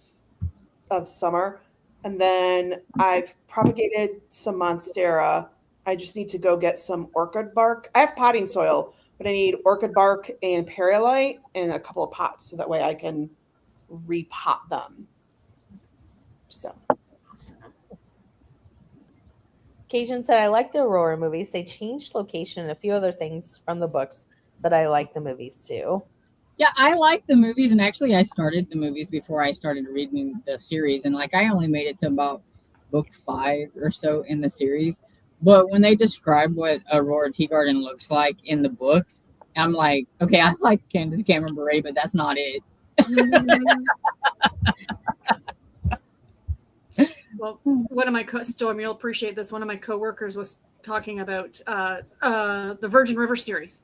summer. And then I've propagated some monstera. I just need to go get some orchid bark. I have potting soil, but I need orchid bark and perlite and a couple of pots so that way I can repot them. So Cajun said, I like the Aurora movies. They changed location and a few other things from the books, but I like the movies too. Yeah, I like the movies, and actually I started the movies before I started reading the series, and like I only made it to about book 5 or so in the series. But when they describe what Aurora Teagarden looks like in the book, I'm like, okay, I like Candace Cameron Bure, but that's not it. Well, one of my Storm, you'll appreciate this. One of my coworkers was talking about the Virgin River series,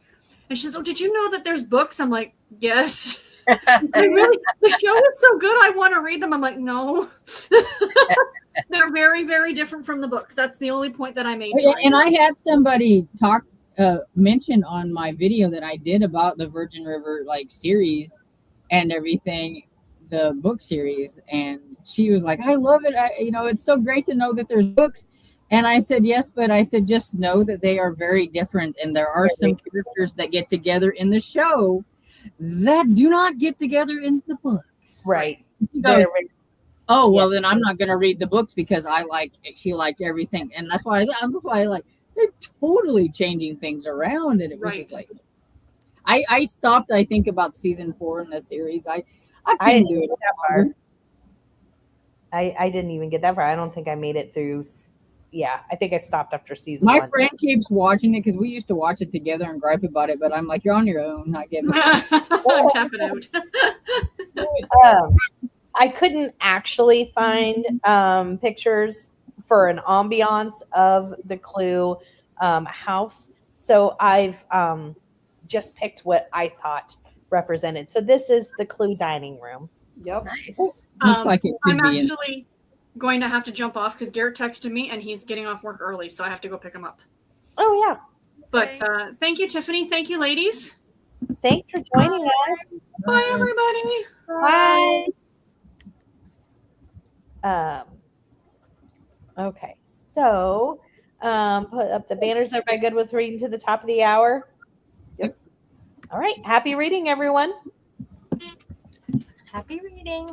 and she says, "Oh, did you know that there's books?" I'm like, "Yes." Really, the show is so good. I want to read them. I'm like, no. They're very, very different from the books. That's the only point that I made. And I had somebody mention on my video that I did about the Virgin River like series and everything, the book series, and she was like, I love it. It's so great to know that there's books. And I said, yes, but I said, just know that they are very different. And there are some characters that get together in the show that do not get together in the books. Right. Goes, oh, well, then I'm not going to read the books because she liked everything. And that's why they're totally changing things around. And it was just like, I stopped, I think, about season 4 in the series. I couldn't do it that far. I didn't even get that far. I don't think I made it through. Yeah, I think I stopped after season 1. My friend keeps watching it because we used to watch it together and gripe about it, but I'm like, you're on your own. I get it. I'm tapping out. I couldn't actually find pictures for an ambiance of the Clue house, so I've just picked what I thought represented. So this is the Clue dining room. Yep. Nice. Looks like it could I'm be actually going to have to jump off because Garrett texted me and he's getting off work early, so I have to go pick him up. Oh yeah. But thank you, Tiffany. Thank you, ladies. Thanks for joining us. Bye, everybody. Bye. Okay, so put up the banners. Everybody good with reading to the top of the hour? Yep. All right. Happy reading, everyone. Happy reading.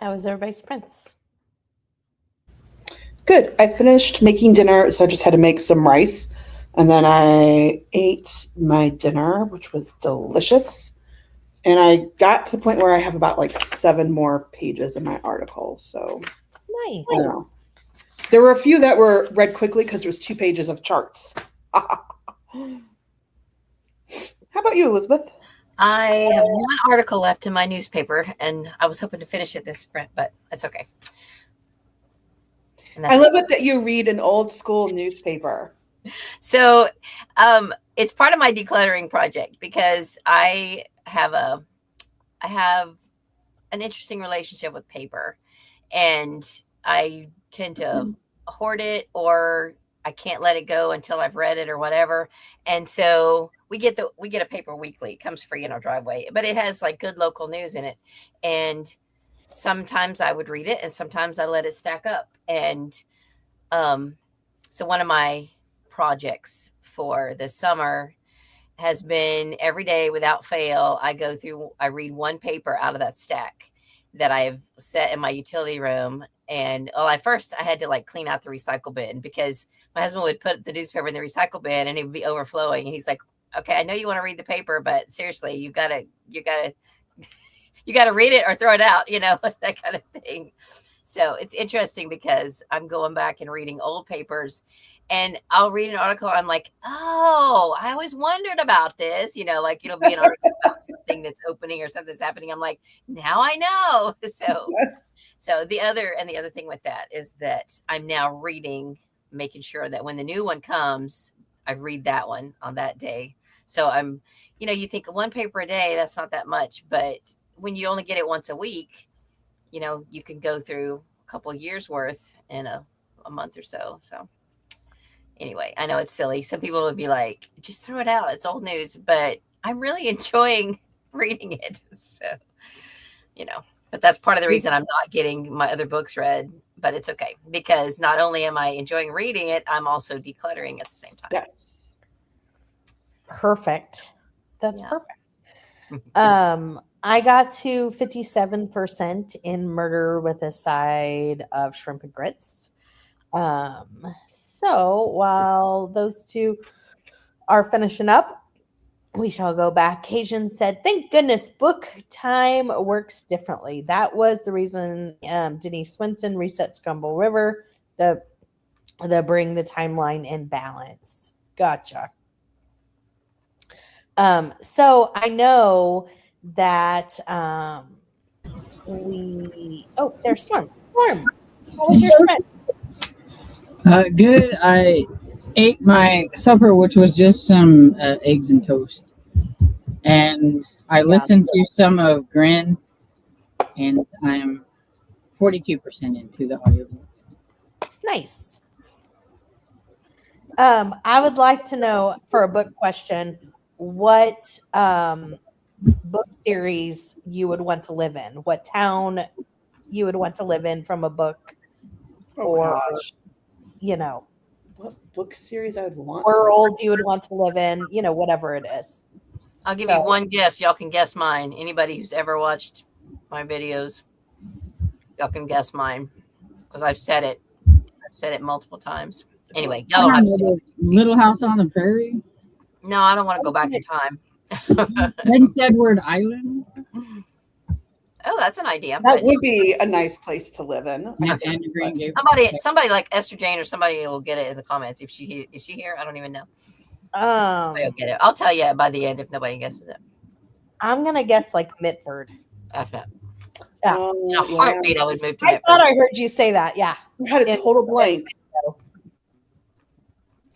How was everybody's prince? Good. I finished making dinner, so I just had to make some rice. And then I ate my dinner, which was delicious. And I got to the point where I have about like 7 more pages in my article. So Nice. I don't know. There were a few that were read quickly because there was 2 pages of charts. How about you, Elizabeth? I have one article left in my newspaper, and I was hoping to finish it this sprint, but that's okay. And I love it that you read an old school newspaper. So it's part of my decluttering project because I have an interesting relationship with paper, and I tend to hoard it, or I can't let it go until I've read it or whatever. And so we get a paper weekly. It comes free in our driveway, but it has like good local news in it. And sometimes I would read it, and sometimes I let it stack up. And so one of my projects for the summer has been every day without fail. I read one paper out of that stack that I've set in my utility room. And I had to like clean out the recycle bin because my husband would put the newspaper in the recycle bin and it would be overflowing. And he's like, okay, I know you want to read the paper, but seriously, you gotta read it or throw it out, that kind of thing. So it's interesting because I'm going back and reading old papers, and I'll read an article. I'm like, oh, I always wondered about this, like it'll be an article about something that's opening or something that's happening. I'm like, now I know. So the other thing with that is that I'm now making sure that when the new one comes, I read that one on that day. So I'm, you think one paper a day, that's not that much, but when you only get it once a week, you can go through a couple of years worth in a month or so. So anyway, I know it's silly. Some people would be like, just throw it out. It's old news, but I'm really enjoying reading it. So, but that's part of the reason I'm not getting my other books read, but it's okay because not only am I enjoying reading it, I'm also decluttering at the same time. Yes. Perfect. That's perfect. I got to 57% in Murder with a Side of Shrimp and Grits. So while those two are finishing up, we shall go back. Cajun said, thank goodness book time works differently. That was the reason Denise Swinson reset Scumble River, the bring the timeline in balance. Gotcha. So I know that there's Storm. Storm, how was your sprint? Good. I ate my supper, which was just some eggs and toast. And I listened to some of Grin, and I'm 42% into the audiobook. Nice. I would like to know, for a book question, what book series you would want to live in, what town you would want to live in from a book, or what book series I would want, world you would want to live in, whatever it is. I'll give you one guess. Y'all can guess mine. Anybody who's ever watched my videos, y'all can guess mine because I've said it. I've said it multiple times. Anyway, y'all don't have to say it. Little House on the Prairie. No, I don't want to go back in time. Prince Edward Island. Oh, that's an idea. That would be a nice place to live in. Somebody like Esther Jane or somebody will get it in the comments. Is she here? I don't even know. I'll get it. I'll tell you by the end if nobody guesses it. I'm gonna guess like Mitford. In a heartbeat, I would move to I Mitford. thought I heard you say that. Yeah, I had a total blank.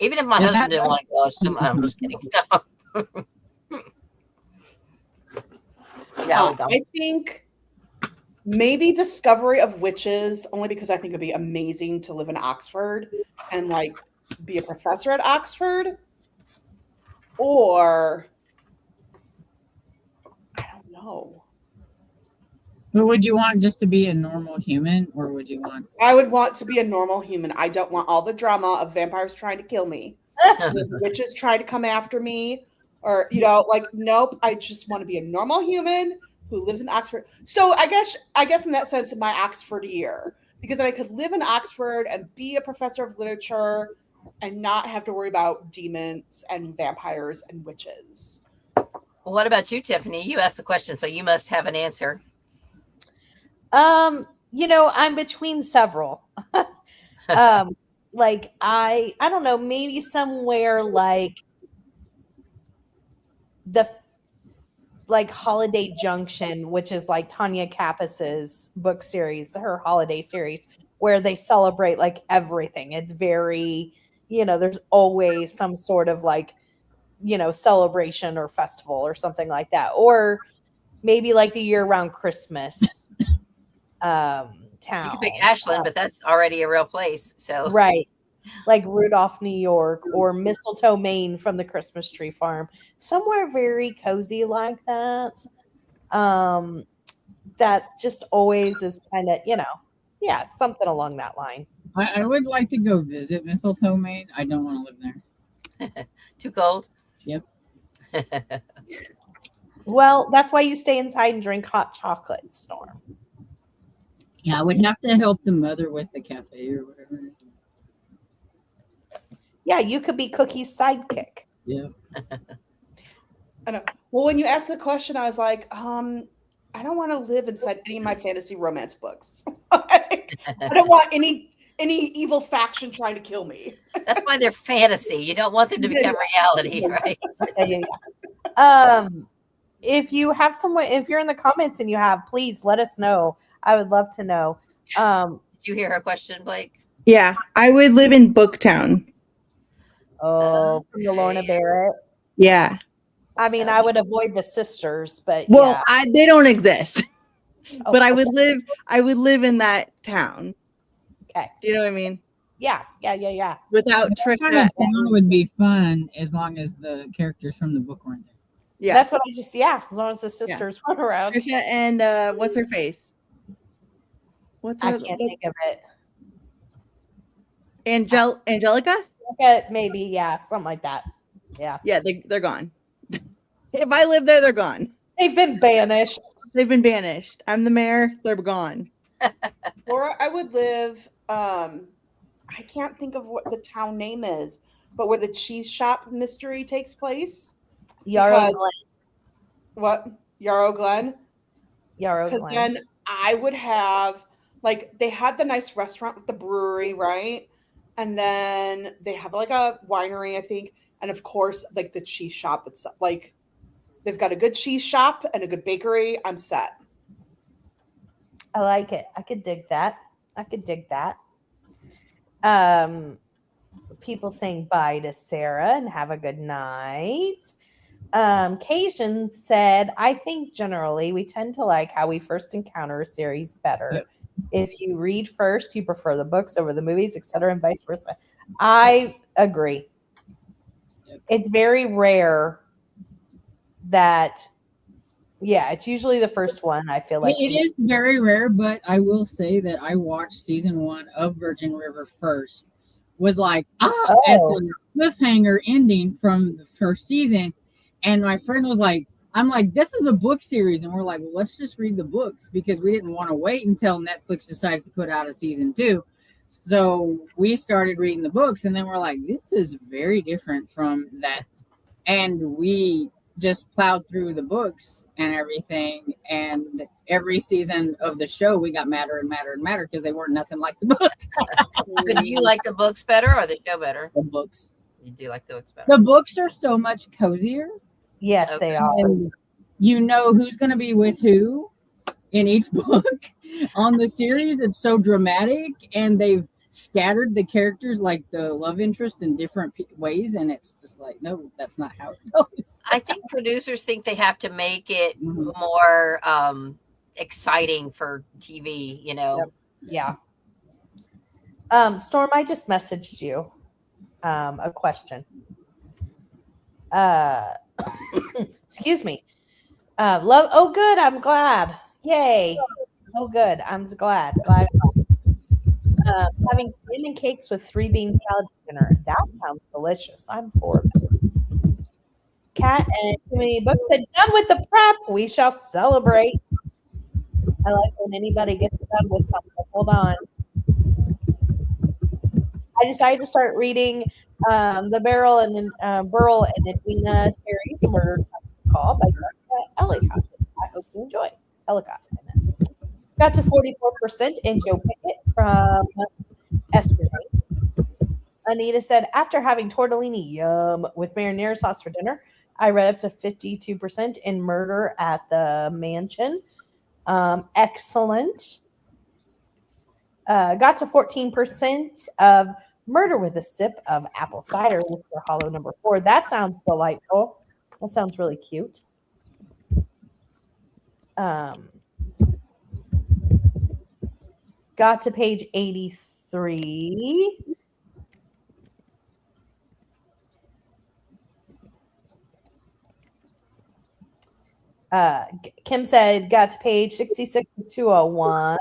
Even if my husband didn't want to go, I'm just kidding. I think maybe Discovery of Witches, only because I think it'd be amazing to live in Oxford and like be a professor at Oxford. Or I don't know. But would you want just to be a normal human, or would you want? I would want to be a normal human. I don't want all the drama of vampires trying to kill me, witches trying to come after me, or nope. I just want to be a normal human who lives in Oxford. So I guess in that sense, my Oxford year, because then I could live in Oxford and be a professor of literature and not have to worry about demons and vampires and witches. Well, what about you, Tiffany? You asked the question, so you must have an answer. I'm between several. Like I don't know, maybe somewhere like the like Holiday Junction, which is like Tanya Kapas's book series, her holiday series, where they celebrate like everything. It's very, there's always some sort of like, celebration or festival or something like that. Or maybe like the year-round Christmas town. You could pick Ashland, but that's already a real place. So right. Like Rudolph, New York, or Mistletoe, Maine from the Christmas Tree Farm. Somewhere very cozy like that. That just always is kind of, something along that line. I would like to go visit Mistletoe, Maine. I don't want to live there. Too cold? Yep. Well, that's why you stay inside and drink hot chocolate, Storm. Yeah, I would have to help the mother with the cafe or whatever. Yeah, you could be Cookie's sidekick. Yeah. I know. Well, when you asked the question, I was like, I don't want to live inside any of my fantasy romance books. I don't want any evil faction trying to kill me. That's why they're fantasy. You don't want them to become reality, right? If you have someone, if you're in the comments and you have, please let us know. I would love to know. Did you hear her question, Blake? Yeah, I would live in Booktown. Oh, from the Lorna Barrett. Yeah. I mean, I would avoid the sisters, but well, they don't exist. Oh, but I would live in that town. Okay. Do you know what I mean? Yeah. Without That kind Trisha. of town would be fun as long as the characters from the book weren't there. Yeah. That's what I just, as long as the sisters run around. Trisha and what's her face? I can't think of it. Angelica? Maybe, something like that. Yeah. Yeah, they're gone. If I live there, they're gone. They've been banished. I'm the mayor. They're gone. Or I would live, I can't think of what the town name is, but where the cheese shop mystery takes place. Yarrow Glen. What? Yarrow Glen? Yarrow Glen. Because then I would have, like, they had the nice restaurant with the brewery, right? And then they have like a winery, I think. And of course, like the cheese shop itself. Like, they've got a good cheese shop and a good bakery. I'm set. I like it. I could dig that. People saying bye to Sarah and have a good night. Cajun said, I think generally we tend to like how we first encounter a series better. Yep. If you read first, you prefer the books over the movies, etc., and vice versa. I agree. Yep. It's very rare that, it's usually the first one. I feel like it is very rare, but I will say that I watched season 1 of Virgin River first. Was like, at the cliffhanger ending from the first season. And my friend was like, I'm like, this is a book series. And we're like, well, let's just read the books because we didn't want to wait until Netflix decides to put out a season 2. So we started reading the books and then we're like, this is very different from that. And we just plowed through the books and everything. And every season of the show, we got madder and madder and madder because they weren't nothing like the books. So do you like the books better or the show better? The books. You do like the books better. The books are so much cozier. Yes, they are. And you know who's going to be with who in each book. On the series, it's so dramatic, and they've scattered the characters like the love interest in different ways, and it's just like, no, that's not how it goes. I think producers think they have to make it more exciting for TV, you know? Yep. Yeah. Storm, I just messaged you a question. Excuse me. Love. Oh, good. I'm glad. Yay. Oh, good. I'm glad. Having salmon cakes with 3 bean salad for dinner. That sounds delicious. I'm for it. Cat and Too Many Books said, done with the prep. We shall celebrate. I like when anybody gets done with something. Hold on. I decided to start reading the Burl and Edwina series, Murder Call by Jessica Ellicott. I hope you enjoy. Ellicott. Got to 44% in Joe Pickett from yesterday. Anita said, after having tortellini, yum, with marinara sauce for dinner, I read up to 52% in Murder at the Mansion. Excellent. Got to 14% of Murder with a Sip of Apple Cider, Mr. Hollow number 4. That sounds delightful. That sounds really cute. Got to page 83. Kim said, got to page 66 to 201.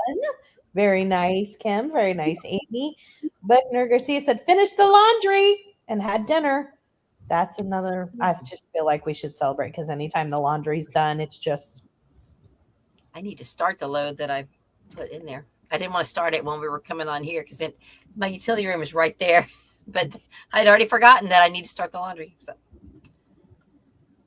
Very nice, Kim. Very nice, Amy. Buckner Garcia said, finished the laundry and had dinner. That's another, I just feel like we should celebrate because anytime the laundry's done, it's just. I need to start the load that I put in there. I didn't want to start it when we were coming on here because my utility room is right there. But I'd already forgotten that I need to start the laundry. So.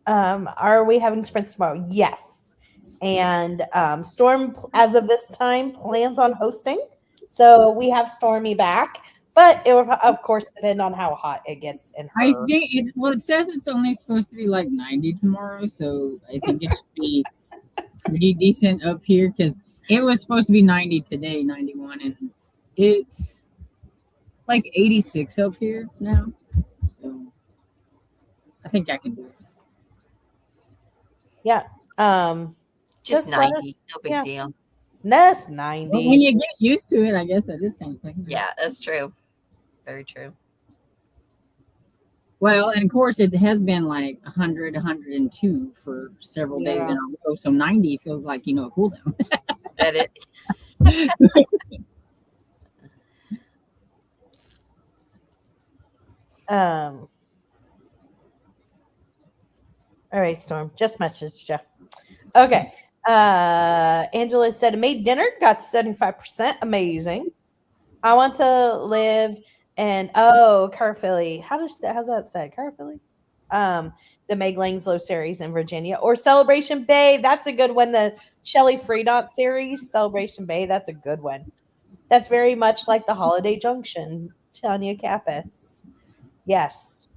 Are we having sprints tomorrow? Yes. And Storm, as of this time, plans on hosting. So we have Stormy back. But it will, of course, depend on how hot it gets in her. I think it says it's only supposed to be like 90 tomorrow. So I think it should be pretty decent up here because it was supposed to be 90 today, 91. And it's like 86 up here now. So I think I can do it. Yeah. Just 90. No big deal. That's 90. Well, when you get used to it, I guess that is kind of second. Yeah, that's true. Very true. Well, and of course, it has been like 100, 102 for several days in a row. So 90 feels like, a cool down. Bet it. All right, Storm. Just messaged you. Okay. Angela said, made dinner, got to 75%. Amazing. I want to live in Carphilly. How's that said? Carphilly? The Meg Langslow series in Virginia. Or Celebration Bay. That's a good one. The Shelley Freedont series, Celebration Bay. That's a good one. That's very much like the Holiday Junction. Tanya Kappas. Yes.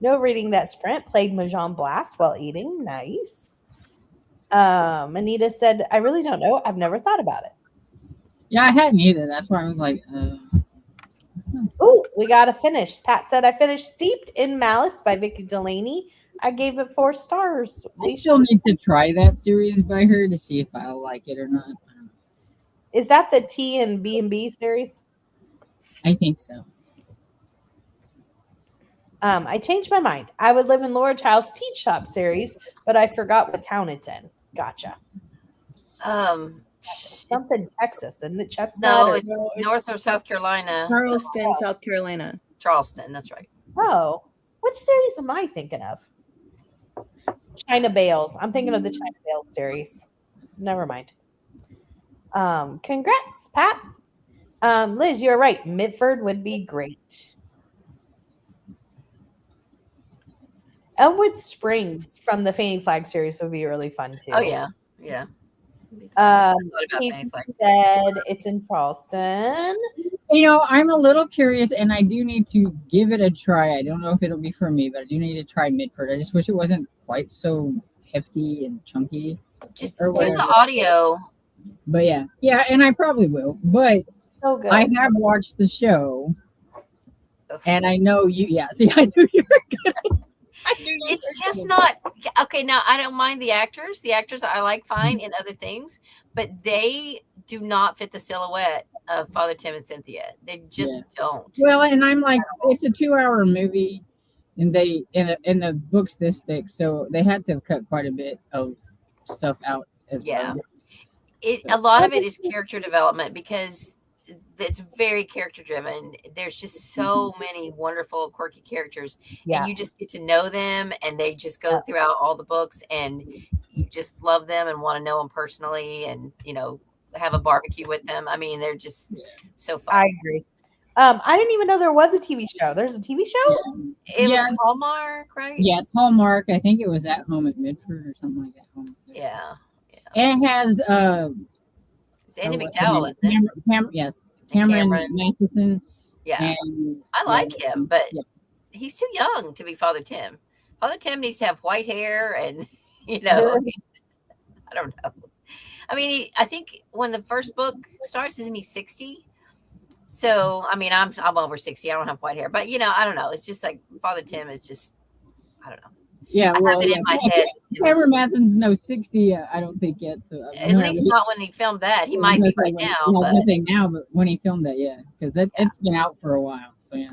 No reading that sprint. Played Mahjong Blast while eating. Nice. Anita said, I really don't know. I've never thought about it. Yeah, I hadn't either. That's why I was like, Oh, we got to finish. Pat said, I finished Steeped in Malice by Vicky Delaney. I gave it 4 stars. I still need to try that series by her to see if I'll like it or not. Is that the T and B&B series? I think so. I changed my mind. I would live in Laura Child's Tea Shop series, but I forgot what town it's in. Gotcha. Something Texas, isn't it? Chestnut? No, it's North or South Carolina. Charleston, South Carolina. Charleston, that's right. Oh, what series am I thinking of? China Bales. I'm thinking of the China Bales series. Never mind. Congrats, Pat. Liz, you're right. Mitford would be great. Elmwood Springs from the Fanny Flag series would be really fun too. Oh yeah, yeah. He said it's in Charleston. I'm a little curious, and I do need to give it a try. I don't know if it'll be for me, but I do need to try Mitford. I just wish it wasn't quite so hefty and chunky. Just do the audio. But yeah, and I probably will. But so good. I have watched the show, and I know you. Yeah, see, I knew you were good. It's just not okay. Now I don't mind the actors. The actors I like fine in other things, but they do not fit the silhouette of Father Tim and Cynthia. They just don't. Well, and I'm like, it's a 2-hour movie, and they in the book's this thick, so they had to have cut quite a bit of stuff out. As well. A lot of it is character development because It's very character driven. There's just so many wonderful, quirky characters, and you just get to know them, and they just go throughout all the books, and you just love them and want to know them personally, and have a barbecue with them. I mean, they're just so fun. I agree. I didn't even know there was a TV show. There's a TV show? It was Hallmark, right? Yeah, it's Hallmark. I think it was At Home at Midford or something like that. Yeah. And it has it's Andy McDowell, isn't it? Cameron Matheson. Yeah. And, I like him, but he's too young to be Father Tim. Father Tim needs to have white hair and, I don't know. I mean, I think when the first book starts, isn't he 60? So, I mean, I'm over 60. I don't have white hair, but I don't know. It's just like Father Tim is just, I don't know. Yeah, I have it in my head. Cameron Matheson's no 60, I don't think yet. So at least not when he filmed that. He might be right now. I was going to say now, but when he filmed that, because it's been out for a while. So yeah.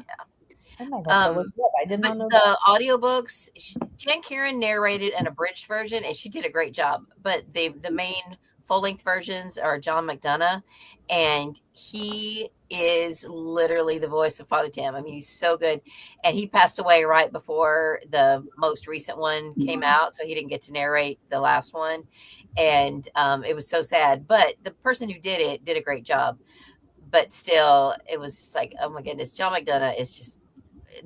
I did not know the audiobooks. Jen Kieran narrated an abridged version, and she did a great job. But the main full-length versions are John McDonough, and he is literally the voice of Father Tim. I mean, he's so good. And he passed away right before the most recent one came out, so he didn't get to narrate the last one. And it was so sad. But the person who did it did a great job. But still, it was just like, oh my goodness, John McDonough is just,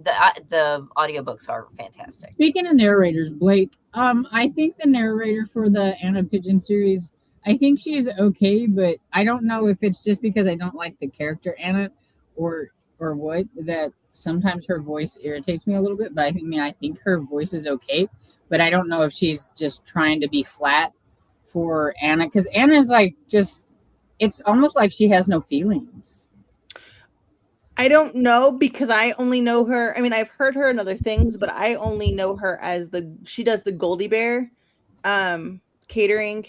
the audiobooks are fantastic. Speaking of narrators, Blake, I think the narrator for the Anna Pigeon series, I think she's okay, but I don't know if it's just because I don't like the character Anna or what, that sometimes her voice irritates me a little bit. But I think her voice is okay, but I don't know if she's just trying to be flat for Anna, because Anna's like it's almost like she has no feelings. I don't know, because I only know her. I mean, I've heard her in other things, but I only know her as she does the Goldie Bear catering,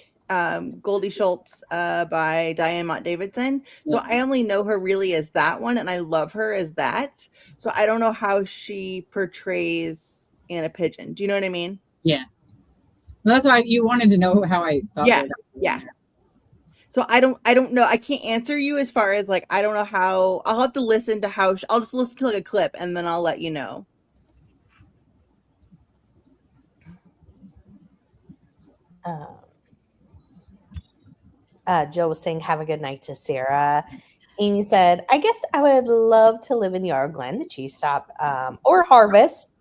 Goldie Schultz by Diane Mott Davidson. So I only know her really as that one, and I love her as that. So I don't know how she portrays Anna Pigeon. Do you know what I mean? Yeah. Well, that's why you wanted to know how I thought. Yeah. So I don't know. I can't answer you as far as like, I don't know how. I'll have to listen to how. I'll just listen to like a clip, and then I'll let you know. Jill was saying, have a good night to Sarah. Amy said, I guess I would love to live in Yarrow Glen, the cheese stop, or Harvest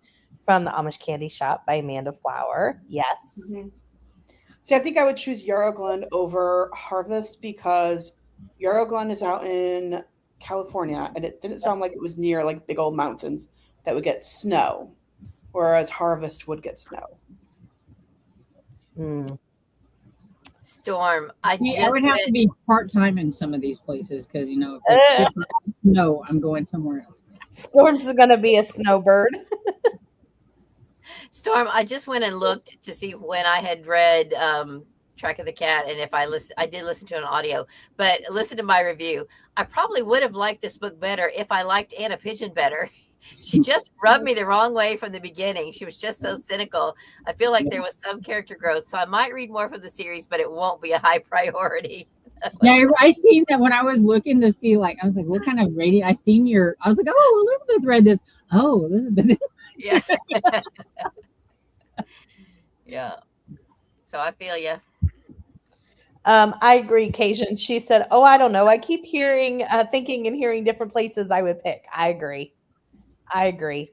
from the Amish Candy Shop by Amanda Flower. Yes. Mm-hmm. See, I think I would choose Yarrow Glen over Harvest, because Yarrow Glen is out in California, and it didn't sound like it was near like big old mountains that would get snow, whereas Harvest would get snow. Storm, I would have to be part-time in some of these places, because if it's snow, I'm going somewhere else. Storm's going to be a snowbird. Storm, I just went and looked to see when I had read Track of the Cat, and if I did listen to an audio, but listen to my review. I probably would have liked this book better if I liked Anna Pigeon better. She just rubbed me the wrong way from the beginning. She was just so cynical. I feel like there was some character growth, so I might read more from the series, but it won't be a high priority. Yeah, I seen that when I was looking to see, like, I was like, what kind of rating? I was like, oh, Elizabeth read this. Oh, Elizabeth. Yeah. Yeah. So I feel you. I agree, Cajun. She said, oh, I don't know. I keep thinking and hearing different places I would pick. I agree.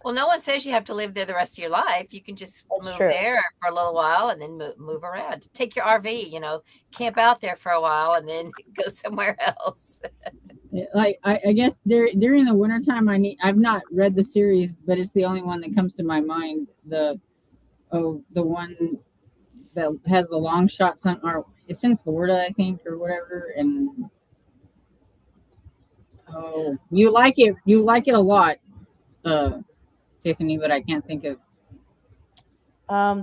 Well, no one says you have to live there the rest of your life. You can just move there for a little while and then move around. Take your RV, camp out there for a while and then go somewhere else. Like I guess during the wintertime, I've not read the series, but it's the only one that comes to my mind. The one that has the long shot or it's in Florida, I think, or whatever. And you like it a lot, Tiffany, but I can't think of.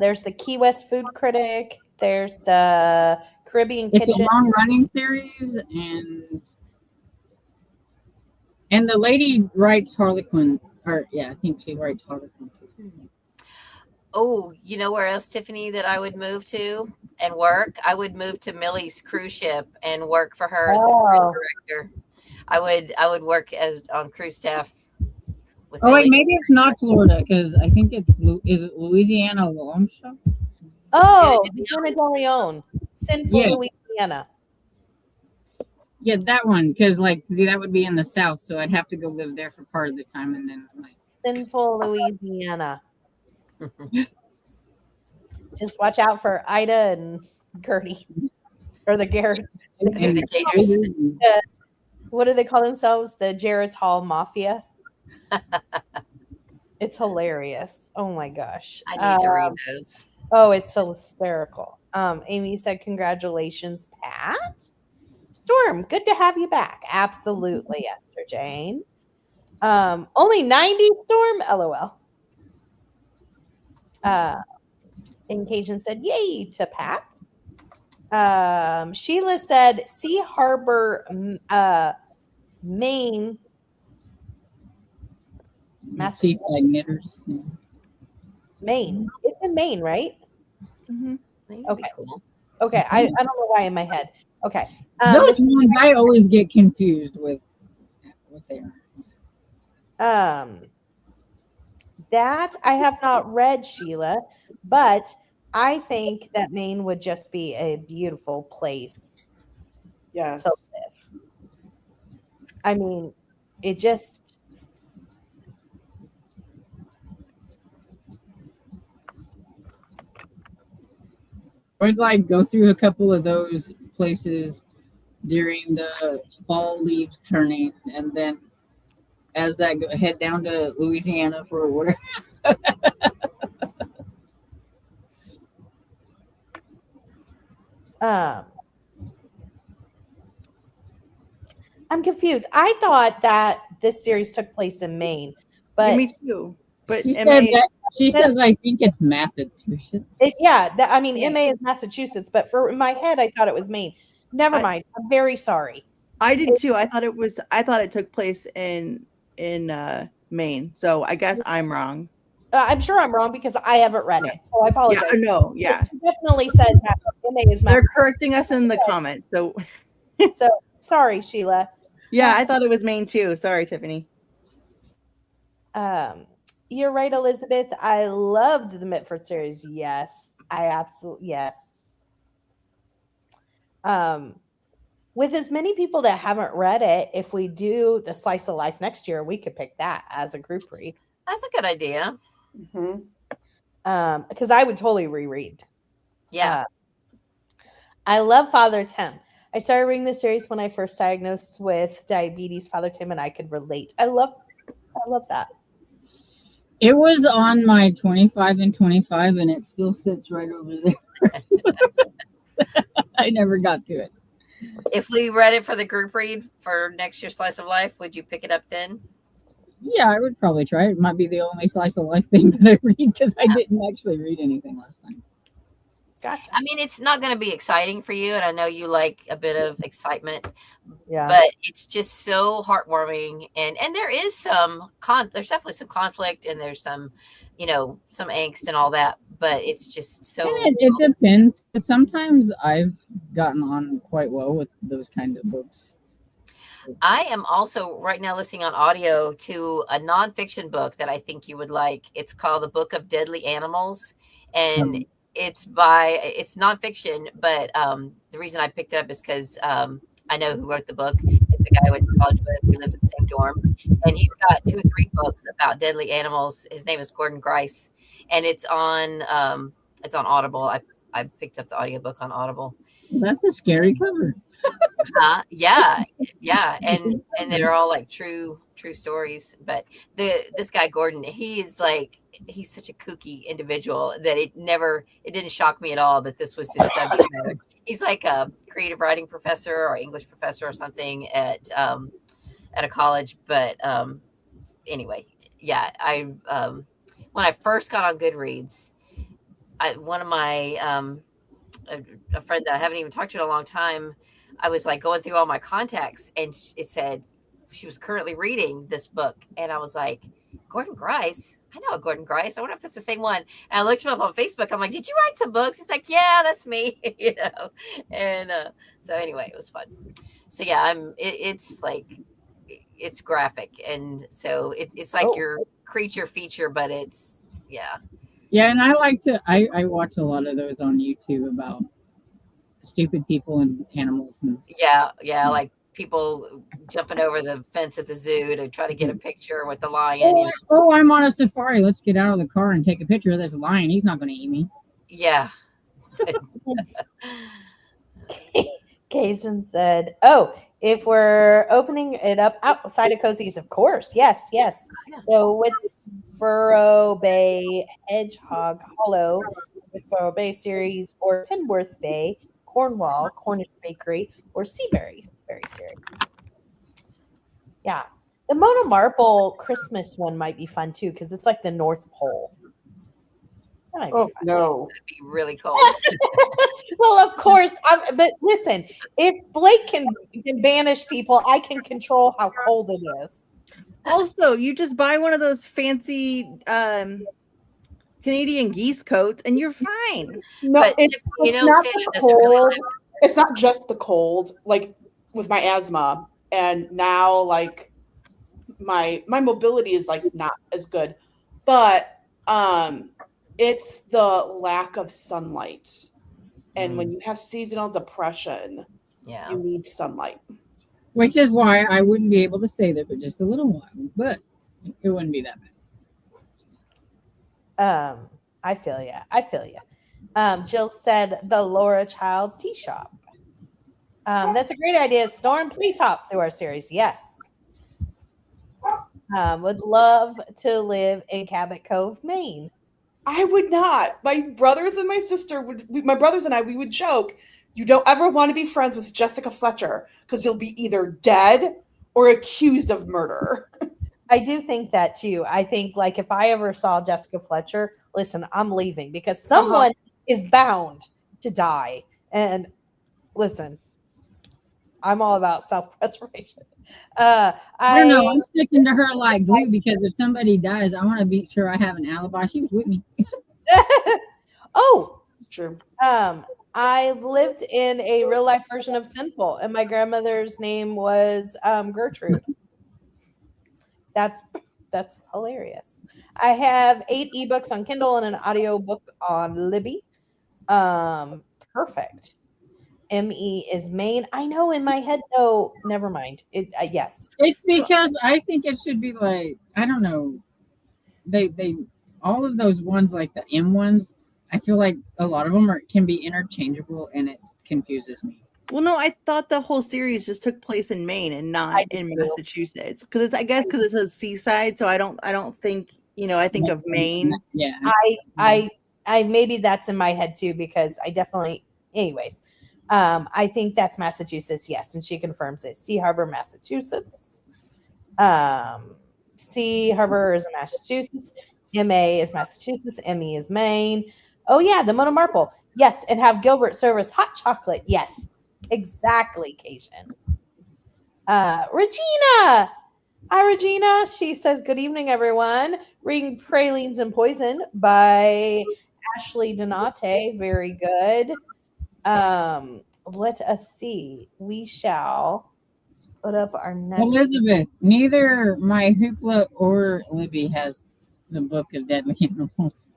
There's the Key West Food Critic. There's the Caribbean Kitchen. It's a long running series, and the lady writes Harlequin, I think she writes Harlequin too. Oh, you know where else, Tiffany, that I would move to and work? I would move to Millie's cruise ship and work for her as a cruise director. I would work on crew staff with Oh wait, Elise. maybe it's not Florida because I think is it Louisiana Longshore? Oh, Lieutenant de Leon, Sinful Yeah. Louisiana. Yeah, that one because that would be in the South, so I'd have to go live there for part of the time, and then Sinful Louisiana. Just watch out for Ida and Gertie, or the Garrett. And the Gators. What do they call themselves? The Geritol Mafia. It's hilarious. Oh my gosh. I need to read those. Oh, it's so hysterical. Amy said, "Congratulations, Pat." Storm, good to have you back. Absolutely, Esther Jane. Only 90 Storm, LOL. And Cajun said, "Yay" to Pat. Sheila said, "Sea Harbor, Maine." Seaside Knitters. Yeah. Maine. It's in Maine, right? Okay. Cool. Okay. I don't know why in my head. Okay. Those ones I always get confused with what they are. That I have not read, Sheila, but I think that Maine would just be a beautiful place Yes. to live. I mean, it just. I'd go through a couple of those places during the fall leaves turning, and then as that head down to Louisiana for whatever. I'm confused. I thought that this series took place in Maine, but me too. But She MA, says I think it's Massachusetts. I mean, MA is Massachusetts, but in my head, I thought it was Maine. Never mind. I'm very sorry. I did too. I thought it took place in Maine. So I guess I'm wrong. I'm sure I'm wrong because I haven't read it, so I apologize. Yeah. It definitely says that MA is They're correcting us in the comments. So So sorry, Sheila. yeah, I thought it was Maine too. Sorry, Tiffany. You're right, Elizabeth. I loved the Mitford series. Yes, I absolutely yes. With as many people that haven't read it, if we do the Slice of Life next year, we could pick that as a group read. That's a good idea. Because I would totally reread. Yeah. I love Father Tim. I started reading the series when I first diagnosed with diabetes. Father Tim and I could relate. I love that. It was on my 25 and 25, and it still sits right over there. I never got to it. If we read it for the group read for next year's Slice of Life, would you pick it up then? Yeah, I would probably try it. It might be the only Slice of Life thing that I read because I didn't actually read anything last time. Gotcha. I mean, it's not going to be exciting for you, and I know you like a bit of excitement. Yeah. But it's just so heartwarming, and there is there's definitely some conflict, and there's some, some angst and all that. But it's just so. It depends. Sometimes I've gotten on quite well with those kind of books. I am also right now listening on audio to a nonfiction book that I think you would like. It's called The Book of Deadly Animals, and it's nonfiction. But the reason I picked it up is because I know who wrote the book. It's the guy I went to college with. We lived in the same dorm, and he's got 2 or 3 books about deadly animals. His name is Gordon Grice, and it's on Audible. I picked up the audiobook on Audible. That's a scary cover. Yeah, and they're all like true stories. But this guy Gordon, he's such a kooky individual that it didn't shock me at all that this was his subject matter. He's like a creative writing professor or English professor or something at a college. But anyway, yeah, I when I first got on Goodreads, one of my a friend that I haven't even talked to in a long time, I was like going through all my contacts, and it said she was currently reading this book, and I was like, Gordon Grice? I know a Gordon Grice. I wonder if that's the same one. And I looked him up on Facebook. I'm like, did you write some books? He's like, yeah, that's me. And so anyway, it was fun. So yeah, it's like it's graphic, and so it's like your creature feature, but it's Yeah, and I watch a lot of those on YouTube about stupid people and animals and like people jumping over the fence at the zoo to try to get a picture with the lion. Oh, I'm on a safari. Let's get out of the car and take a picture of this lion. He's not going to eat me. Yeah. Cajun said, "Oh, if we're opening it up outside of cozies, of course, yes. So Witsboro Bay, Hedgehog Hollow, Witsboro Bay series, or Penworth Bay, Cornwall, Cornish Bakery, or Seabury series. Yeah, the Mona Marple Christmas one might be fun too because it's like the North Pole. That might be fun. No, It'd be really cold. Well, of course. But listen, if Blake can banish people, I can control how cold it is. Also, you just buy one of those fancy Canadian geese coats and you're fine. no, But it's not Santa the doesn't really cold. live. It's not just the cold. Like with my asthma, and now like my mobility is like not as good, but it's the lack of sunlight. And when you have seasonal depression, you need sunlight. Which is why I wouldn't be able to stay there for just a little while, but it wouldn't be that bad. I feel you. Jill said the Laura Child's tea shop. That's a great idea. Snorm, please hop through our series. Yes. Would love to live in Cabot Cove, Maine. I would not. My brothers and my sister my brothers and I, we would joke, you don't ever want to be friends with Jessica Fletcher because you'll be either dead or accused of murder. I do think that too. I think like if I ever saw Jessica Fletcher, listen, I'm leaving because someone is bound to die. And listen, I'm all about self-preservation. I don't know. I'm sticking to her like glue because if somebody dies, I want to be sure I have an alibi. She was with me. Oh, True. I've lived in a real life version of Sinful, and my grandmother's name was Gertrude. That's hilarious. I have 8 ebooks on Kindle and an audiobook on Libby. Perfect. ME is Maine. I know in my head though. Never mind. Yes. It's because I think it should be like I don't know. They all of those ones like the M ones. I feel like a lot of them can be interchangeable, and it confuses me. Well, no, I thought the whole series just took place in Maine and not in Massachusetts because it's a seaside. So I don't think I think of Maine. Yeah. I maybe that's in my head too because I definitely. Anyways. I think that's Massachusetts, yes, and she confirms it. Sea Harbor, Massachusetts. Sea Harbor is Massachusetts. MA is Massachusetts. ME is Maine. Oh yeah, the Mona Marple. Yes, and have Gilbert serve us hot chocolate. Yes, exactly, Cation. Regina. Hi, Regina. She says, good evening, everyone. Reading Pralines and Poison by Ashley Donate. Very good. Let us see. We shall put up our next. Elizabeth, neither my Hoopla or Libby has the Book of Deadly Animals.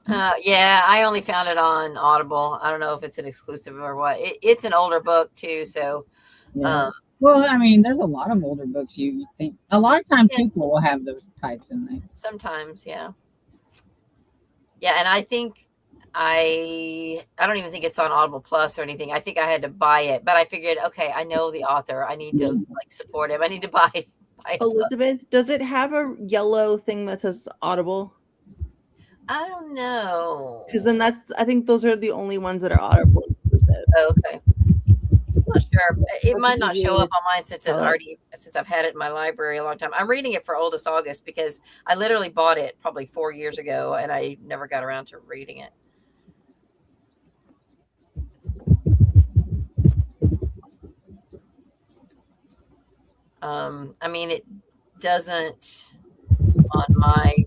I only found it on Audible. I don't know if it's an exclusive or what. It's an older book too, so. Yeah. Well, I mean, there's a lot of older books. You think a lot of times people will have those types in there. Sometimes, yeah, and I think. I don't even think it's on Audible Plus or anything. I think I had to buy it, but I figured, okay, I know the author. I need to support him. I need to buy Elizabeth, does it have a yellow thing that says Audible? I don't know. Because then I think those are the only ones that are Audible. Okay. I'm not sure. It might not show up on mine since I've had it in my library a long time. I'm reading it for Oldest August because I literally bought it probably 4 years ago and I never got around to reading it. I mean, it doesn't on mine.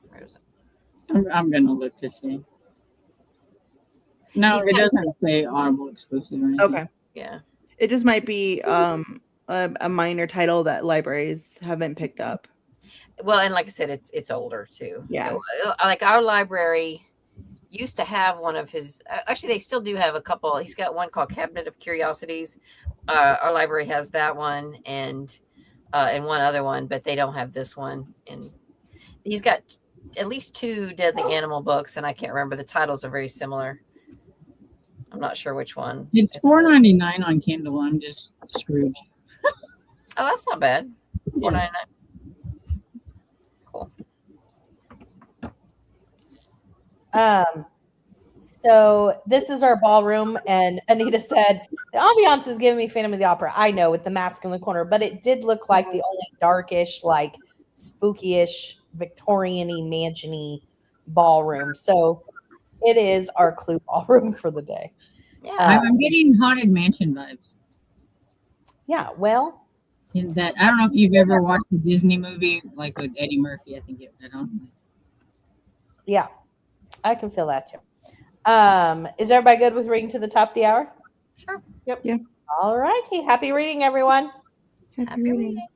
Where is it? I'm gonna look to see. No, it doesn't say Audible exclusive or anything. Okay. Yeah. It just might be a minor title that libraries haven't picked up. Well, and like I said, it's older too. Yeah. So, like our library used to have one of his. Actually, they still do have a couple. He's got one called Cabinet of Curiosities. Our library has that one, and one other one, but they don't have this one. And he's got at least 2 deadly animal books, and I can't remember. The titles are very similar. I'm not sure which one. It's $4.99 on Kindle. I'm just Scrooge. Oh, that's not bad. $4.99. Cool. So this is our ballroom, and Anita said the ambiance is giving me Phantom of the Opera. I know, with the mask in the corner, but it did look like the only darkish, like spooky-ish, Victorian-y, mansion-y ballroom. So it is our Clue ballroom for the day. Yeah. I'm getting Haunted Mansion vibes. Yeah, well, In that, I don't know if you've ever watched the Disney movie, like with Eddie Murphy. I think I don't. yeah, I can feel that too. Is everybody good with reading to the top of the hour? Sure. Yep. Yeah. All righty. Happy reading, everyone. Happy reading.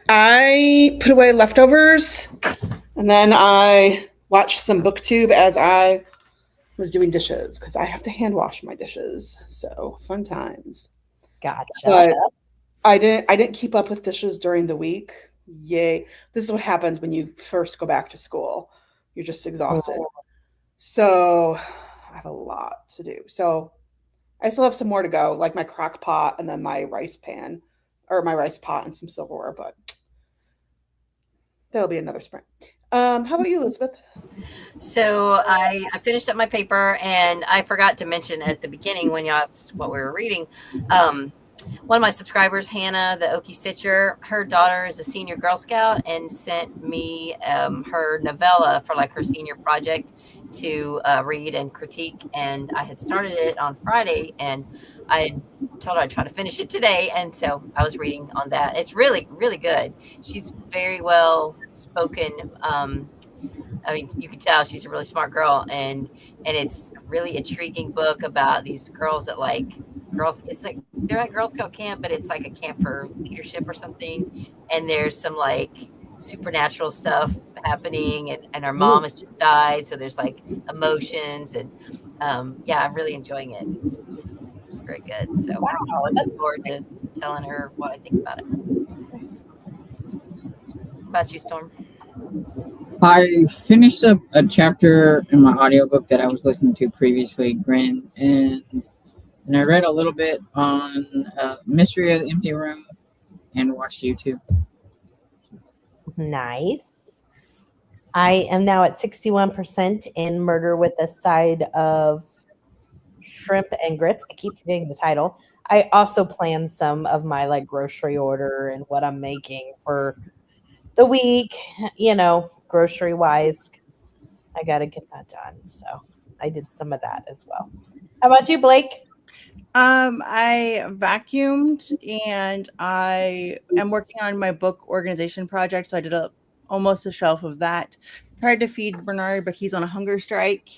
I put away leftovers, and then I watched some booktube as I was doing dishes because I have to hand wash my dishes. So fun times. Gotcha. But I didn't keep up with dishes during the week. Yay. This is what happens when you first go back to school. You're just exhausted. So I have a lot to do. So I still have some more to go, like my crock pot and then my rice pan or my rice pot and some silverware, but that'll be another sprint. How about you, Elizabeth? So I finished up my paper, and I forgot to mention at the beginning when you asked what we were reading. One of my subscribers, Hannah, the Okie Stitcher, her daughter is a senior Girl Scout and sent me her novella for like her senior project to read and critique. And I had started it on Friday, and I told her I'd try to finish it today. And so I was reading on that. It's really, really good. She's very well spoken. I mean, you can tell she's a really smart girl, and it's a really intriguing book about these girls that like girls. It's like they're at Girl Scout camp, but it's like a camp for leadership or something. And there's some like supernatural stuff happening, and her mom has just died, so there's like emotions, and yeah, I'm really enjoying it. It's very good. So Wow, that's forward to telling her what I think about it. About you, Storm? I finished up a chapter in my audiobook that I was listening to previously, Grin, and I read a little bit on Mystery of the Empty Room and watched YouTube. Nice. I am now at 61% in Murder with a Side of Shrimp and Grits. I keep forgetting the title. I also plan some of my like grocery order and what I'm making for the week, grocery wise, because I got to get that done. So I did some of that as well. How about you, Blake? I vacuumed and I am working on my book organization project. So I did almost a shelf of that. Tried to feed Bernard, but he's on a hunger strike.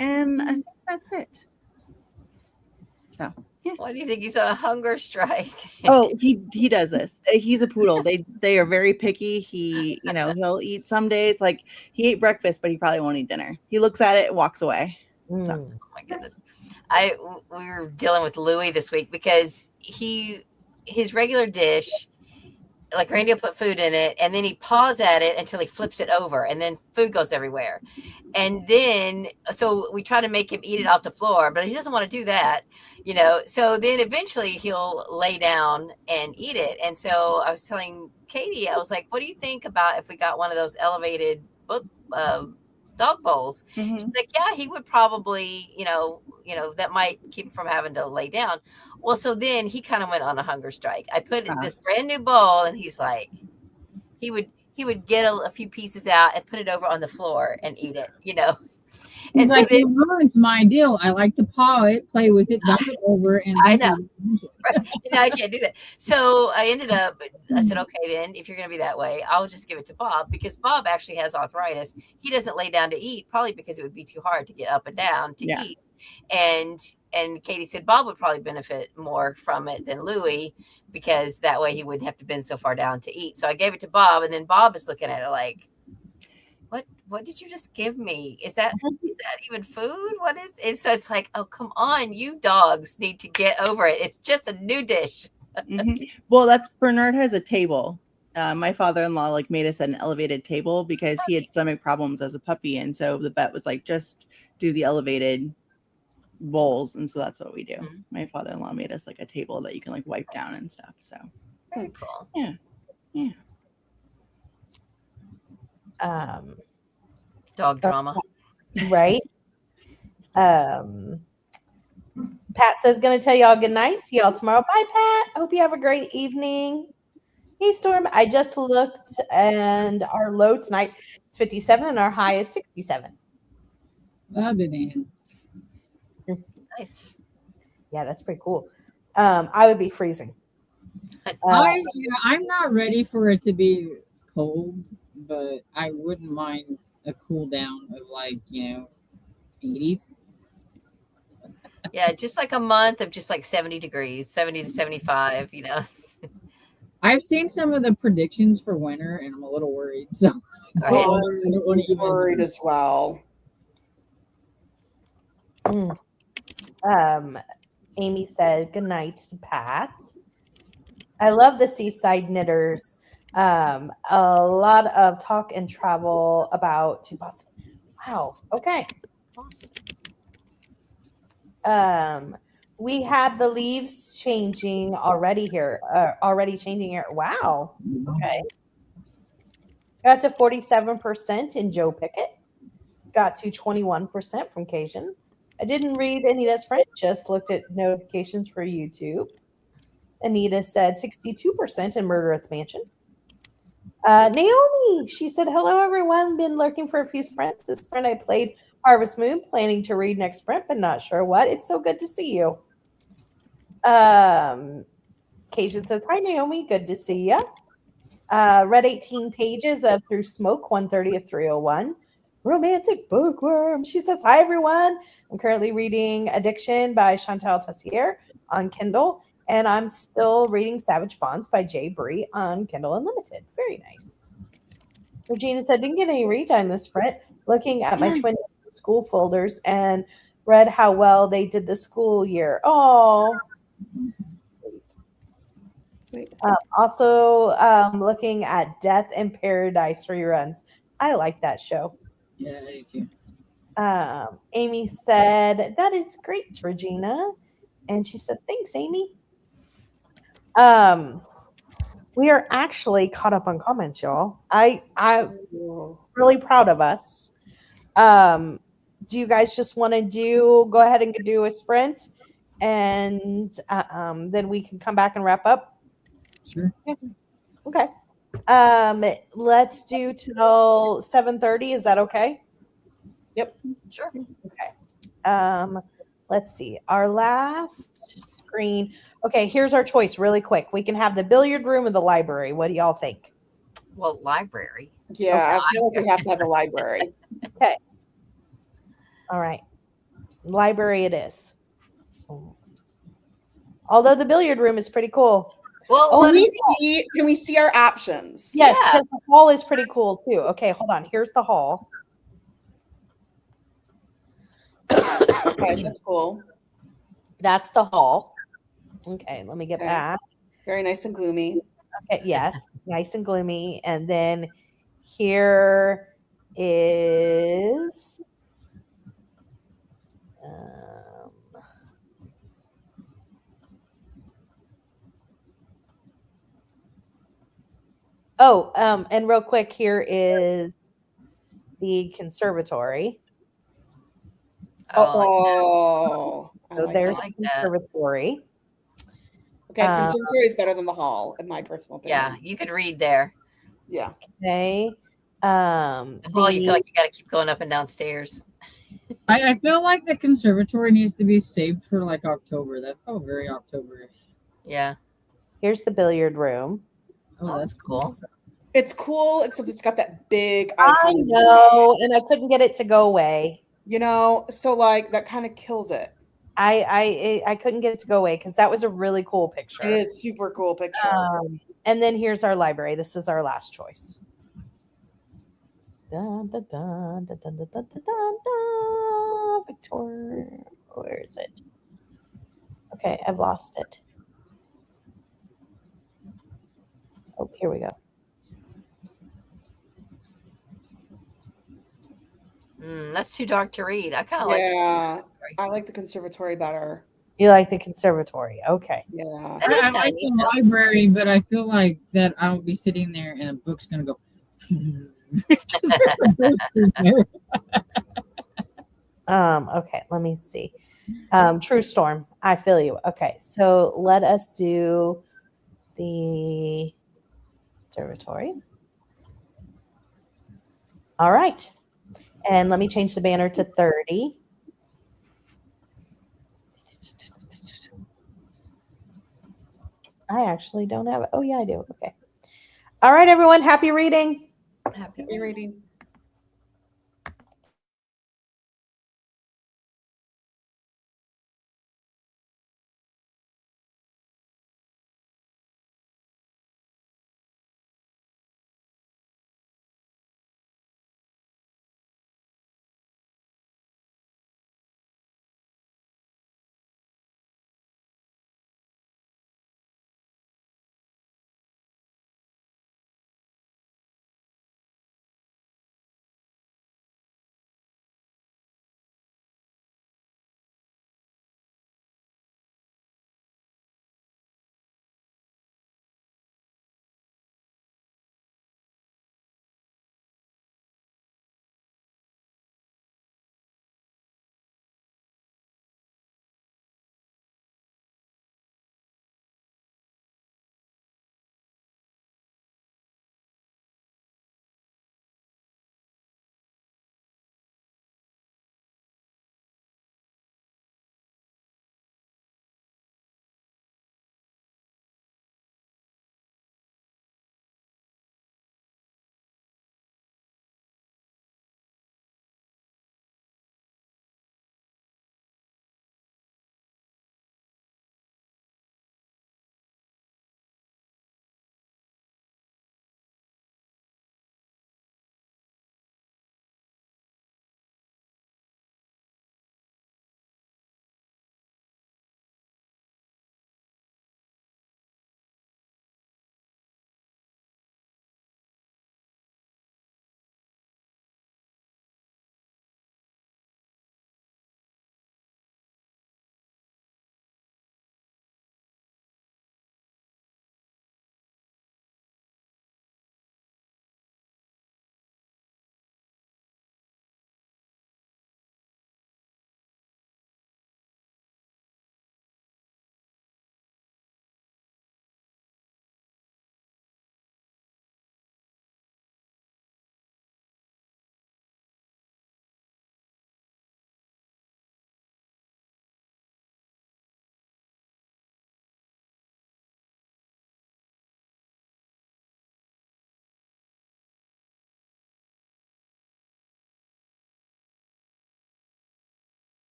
And I think that's it. So yeah. Why do you think he's on a hunger strike? Oh, he does this. He's a poodle. They are very picky. He, he'll eat some days. Like he ate breakfast, but he probably won't eat dinner. He looks at it and walks away. So. Oh my goodness. We were dealing with Louis this week because his regular dish, like Randy will put food in it, and then he paws at it until he flips it over, and then food goes everywhere. And then, so we try to make him eat it off the floor, but he doesn't want to do that, So then eventually he'll lay down and eat it. And so I was telling Katie, I was like, what do you think about if we got one of those elevated dog bowls? Mm-hmm. She's like, yeah, he would probably, that might keep him from having to lay down. Well, so then he kind of went on a hunger strike. I put this brand new bowl, and he's like, he would get a few pieces out and put it over on the floor and eat it, And so then, it's my deal. I like to paw it, play with it, knock it over, and I know. I can't do that. So I said, okay, then if you're going to be that way, I'll just give it to Bob, because Bob actually has arthritis. He doesn't lay down to eat, probably because it would be too hard to get up and down to eat. And Katie said Bob would probably benefit more from it than Louis, because that way he wouldn't have to bend so far down to eat. So I gave it to Bob, and then Bob is looking at it like, what did you just give me? Is that even food? What is it? So it's like, oh, come on, you dogs need to get over it. It's just a new dish. Mm-hmm. Well, Bernard has a table. My father-in-law made us an elevated table because he had stomach problems as a puppy, and so the vet was like, just do the elevated bowls, and so that's what we do. Mm-hmm. My father-in-law made us a table that you can wipe down and stuff. So very cool. Yeah. Dog drama, right? Pat says gonna tell y'all good night. See y'all tomorrow. Bye, Pat. Hope you have a great evening. Hey, Storm. I just looked, and our low tonight is 57, and our high is 67. Nice. Yeah, that's pretty cool. I would be freezing. I'm not ready for it to be cold, but I wouldn't mind a cool down of 80s. Yeah, just like a month of just 70 degrees, 70 to 75, I've seen some of the predictions for winter, and I'm a little worried. So I Right. don't want to even. Worried as well. Amy said, good night, Pat. I love the Seaside Knitters. A lot of talk and travel about to Boston. Wow. Okay. We had the leaves changing already here. Already changing here. Wow. Okay. Got to 47% in Joe Pickett. Got to 21% from Cajun. I didn't read any of that sprint, just looked at notifications for YouTube. Anita said 62% in Murder at the Mansion. Naomi, she said, hello, everyone. Been lurking for a few sprints. This sprint I played Harvest Moon, planning to read next sprint, but not sure what. It's so good to see you. Cajun says, hi, Naomi. Good to see you. Read 18 pages of Through Smoke, 130 of 301. Romantic bookworm. She says, hi, everyone. I'm currently reading Addiction by Chantal Tessier on Kindle, and I'm still reading Savage Bonds by Jay Bree on Kindle Unlimited. Very nice. Regina said, didn't get any read time this sprint. Looking at my twin school folders and read how well they did the school year. Oh, also looking at Death in Paradise reruns. I like that show. Yeah, I do too. Amy said, that is great, Regina. And she said, thanks, Amy. We are actually caught up on comments, y'all. I'm really proud of us. Do you guys just want to go ahead and do a sprint, and then we can come back and wrap up? Sure. Okay. Let's do till 7:30. Is that okay? Yep. Sure. Okay. Let's see. Our last screen. Okay, here's our choice really quick. We can have the billiard room or the library. What do y'all think? Well, library. Yeah, I feel like we have to have a library. Okay. All right. Library it is. Although the billiard room is pretty cool. Well, Can we see our options? Yes, Yeah. because the hall is pretty cool too. Okay, hold on. Here's the hall. Okay, that's cool. That's the hall. Okay, let me get Okay. back. Very nice and gloomy. Okay, yes, nice and gloomy. And then here is and real quick, here is the conservatory. Oh, So there's the conservatory. Okay, conservatory is better than the hall, in my personal opinion. Yeah, you could read there. Yeah. Okay. The hall, you feel like you got to keep going up and down stairs. I feel like the conservatory needs to be saved for like October. That felt very Octoberish. Yeah. Here's the billiard room. Oh, that's cool. It's cool, except it's got that big I know, and I couldn't get it to go away. You know, so like that kind of kills it. I couldn't get it to go away because that was a really cool picture. It is super cool picture. And then here's our library. This is our last choice. Dun, dun, dun, dun, dun, dun, dun, dun, dun. Victoria, where is it? Okay, I've lost it. Oh, here we go. That's too dark to read. I kind of like. Yeah, I like the conservatory better. You like the conservatory? Okay. Yeah, I like the library, but I feel like that I'll be sitting there and a book's gonna go. Okay, let me see. True Storm. I feel you. Okay, so let us do the conservatory. All right. And let me change the banner to 30. I actually don't have it. Oh, yeah, I do. Okay. All right, everyone. Happy reading. happy reading.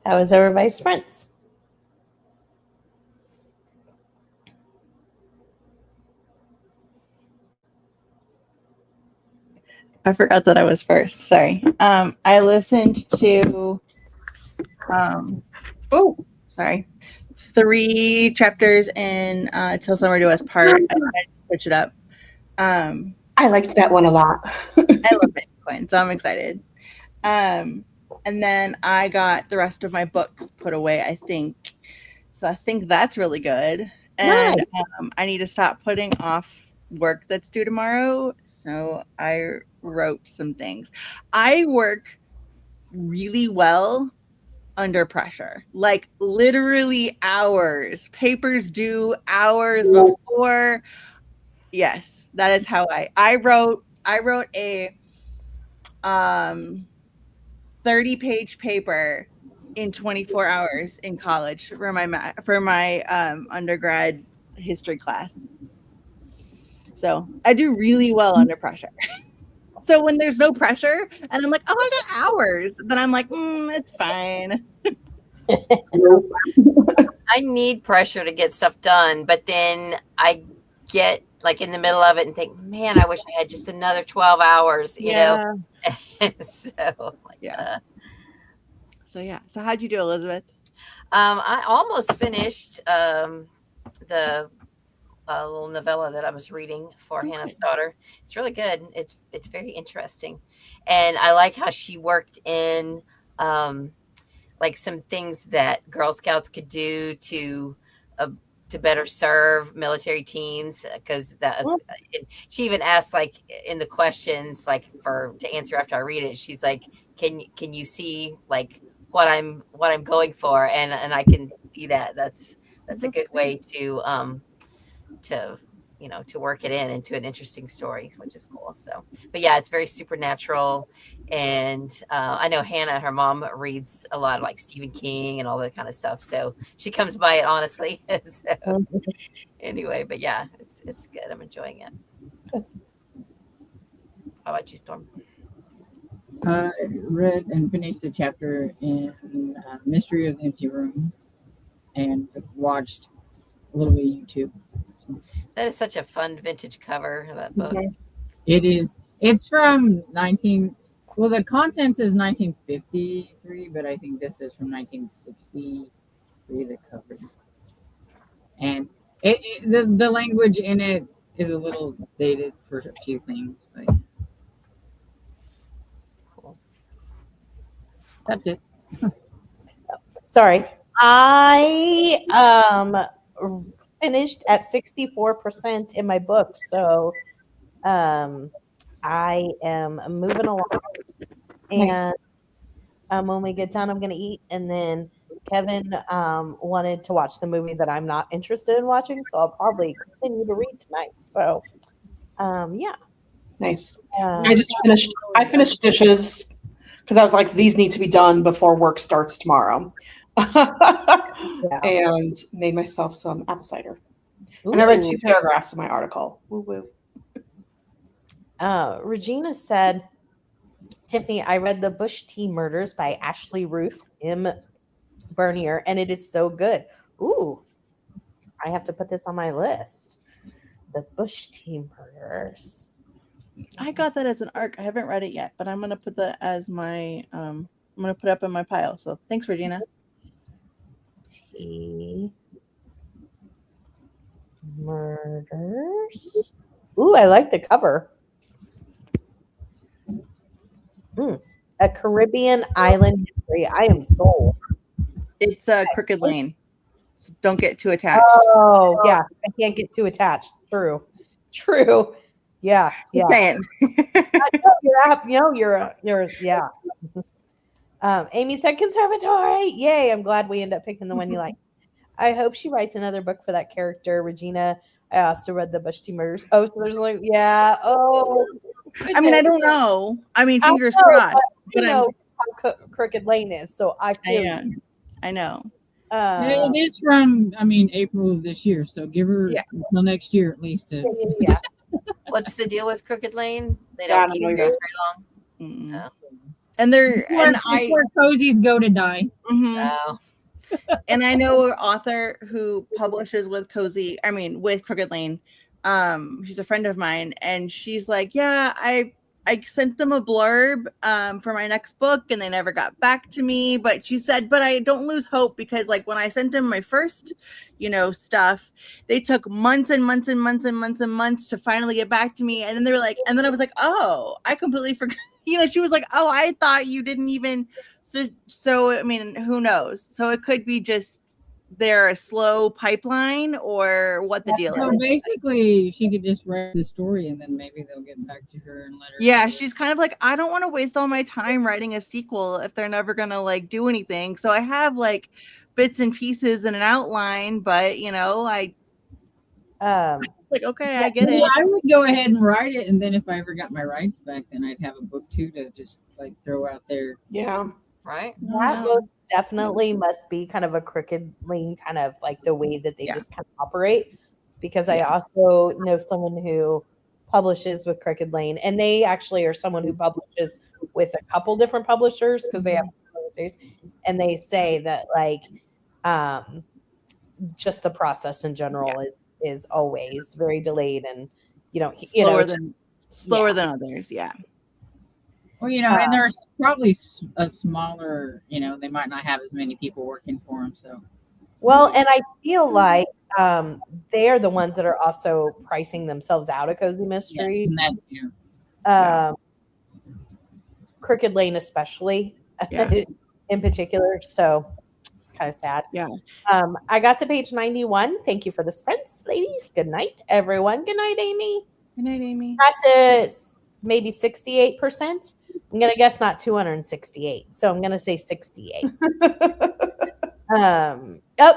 How was everybody's sprints? I forgot that I was first. Sorry. I listened to sorry. 3 chapters in Till Summer Do Us Part. I tried to switch it up. I liked that one a lot. I love Bitcoin, so I'm excited. And then I got the rest of my books put away, I think. So I think that's really good. And I need to stop putting off work that's due tomorrow. So I wrote some things. I work really well under pressure, like literally hours. Papers due hours before. Yes, that is how I wrote a 30-page paper in 24 hours in college for my undergrad history class. So I do really well under pressure. So when there's no pressure and I'm like, oh, I got hours, then I'm like, it's fine. I need pressure to get stuff done, but then I get like in the middle of it and think, man, I wish I had just another 12 hours, you know? So So how'd you do, Elizabeth? I almost finished the little novella that I was reading for Hannah's daughter. It's really good. It's very interesting, and I like how she worked in like some things that Girl Scouts could do to better serve military teens, because she even asked, like, in the questions, like to answer after I read it, she's like, can you see like what I'm going for, and I can see that that's a good way to to work it into an interesting story, which is cool. So, but yeah, it's very supernatural. And I know Hannah, her mom, reads a lot of like Stephen King and all that kind of stuff. So she comes by it honestly. So anyway, but yeah, it's good. I'm enjoying it. How about you, Storm? I read and finished a chapter in Mystery of the Empty Room and watched a little bit of YouTube. That is such a fun vintage cover of that book. It is. It's from well, the contents is 1953, but I think this is from 1963, the cover. And the language in it is a little dated for a few things, but Cool. That's it. Sorry. I finished at 64% in my book, so I am moving along. And when we get done, I'm going to eat, and then Kevin wanted to watch the movie that I'm not interested in watching, so I'll probably continue to read tonight. So, yeah. Nice. I finished dishes because I was like, these need to be done before work starts tomorrow. And made myself some apple cider. Ooh. And I read 2 paragraphs of my article. Woo woo. Regina said, Tiffany, I read The Bush Tea Murders by Ashley Ruth M. Bernier, and it is so good. Ooh, I have to put this on my list. The Bush Tea Murders. I got that as an ARC. I haven't read it yet, but I'm gonna put that as my I'm gonna put it up in my pile. So thanks, Regina. Tea Murders. Ooh, I like the cover. A Caribbean island history. I am sold. It's a Crooked Lane. So don't get too attached. Oh, yeah. I can't get too attached. True. Yeah. Just saying. You're yeah. Amy said conservatory. Yay. I'm glad we end up picking the one you like. I hope she writes another book for that character, Regina. I also read The Bush Tea Murders. Oh, so there's like, yeah. Oh, goodness. I mean, I don't know. I mean, fingers crossed. But I know how Crooked Lane is, so I feel I know. It is from, April of this year, so give her until next year at least. What's the deal with Crooked Lane? They don't keep yours very long. No. And It's where cozies go to die. Oh, And I know an author who publishes with with Crooked Lane. She's a friend of mine, and she's like, yeah, I sent them a blurb for my next book, and they never got back to me. But she said, but I don't lose hope, because like when I sent them my first, stuff, they took months and months and months and months and months to finally get back to me. And then they were like, and then I was like, oh, I completely forgot. She was like, oh, I thought you didn't even. So I mean, who knows? So it could be just they're a slow pipeline, or what the deal So is. basically, she could just write the story, and then maybe they'll get back to her and let her. Yeah, she's kind of like, I don't want to waste all my time writing a sequel if they're never gonna like do anything. So I have like bits and pieces and an outline, but I like, okay, I get it. I would go ahead and write it, and then if I ever got my rights back, then I'd have a book too to just like throw out there. Yeah. right. That most definitely must be kind of a Crooked Lane, kind of like the way that they just kind of operate. Because I also know someone who publishes with Crooked Lane, and they actually are someone who publishes with a couple different publishers because they have publishers, and they say that like just the process in general is always very delayed, and slower than others. Yeah. Well, and there's probably a smaller, they might not have as many people working for them. So, well, and I feel like they are the ones that are also pricing themselves out of Cozy Mysteries. Crooked Lane, especially in particular. So it's kind of sad. Yeah. I got to page 91. Thank you for the sprints, ladies. Good night, everyone. Good night, Amy. Good night, Amy. Got to maybe 68%. I'm going to guess not 268. So I'm going to say 68.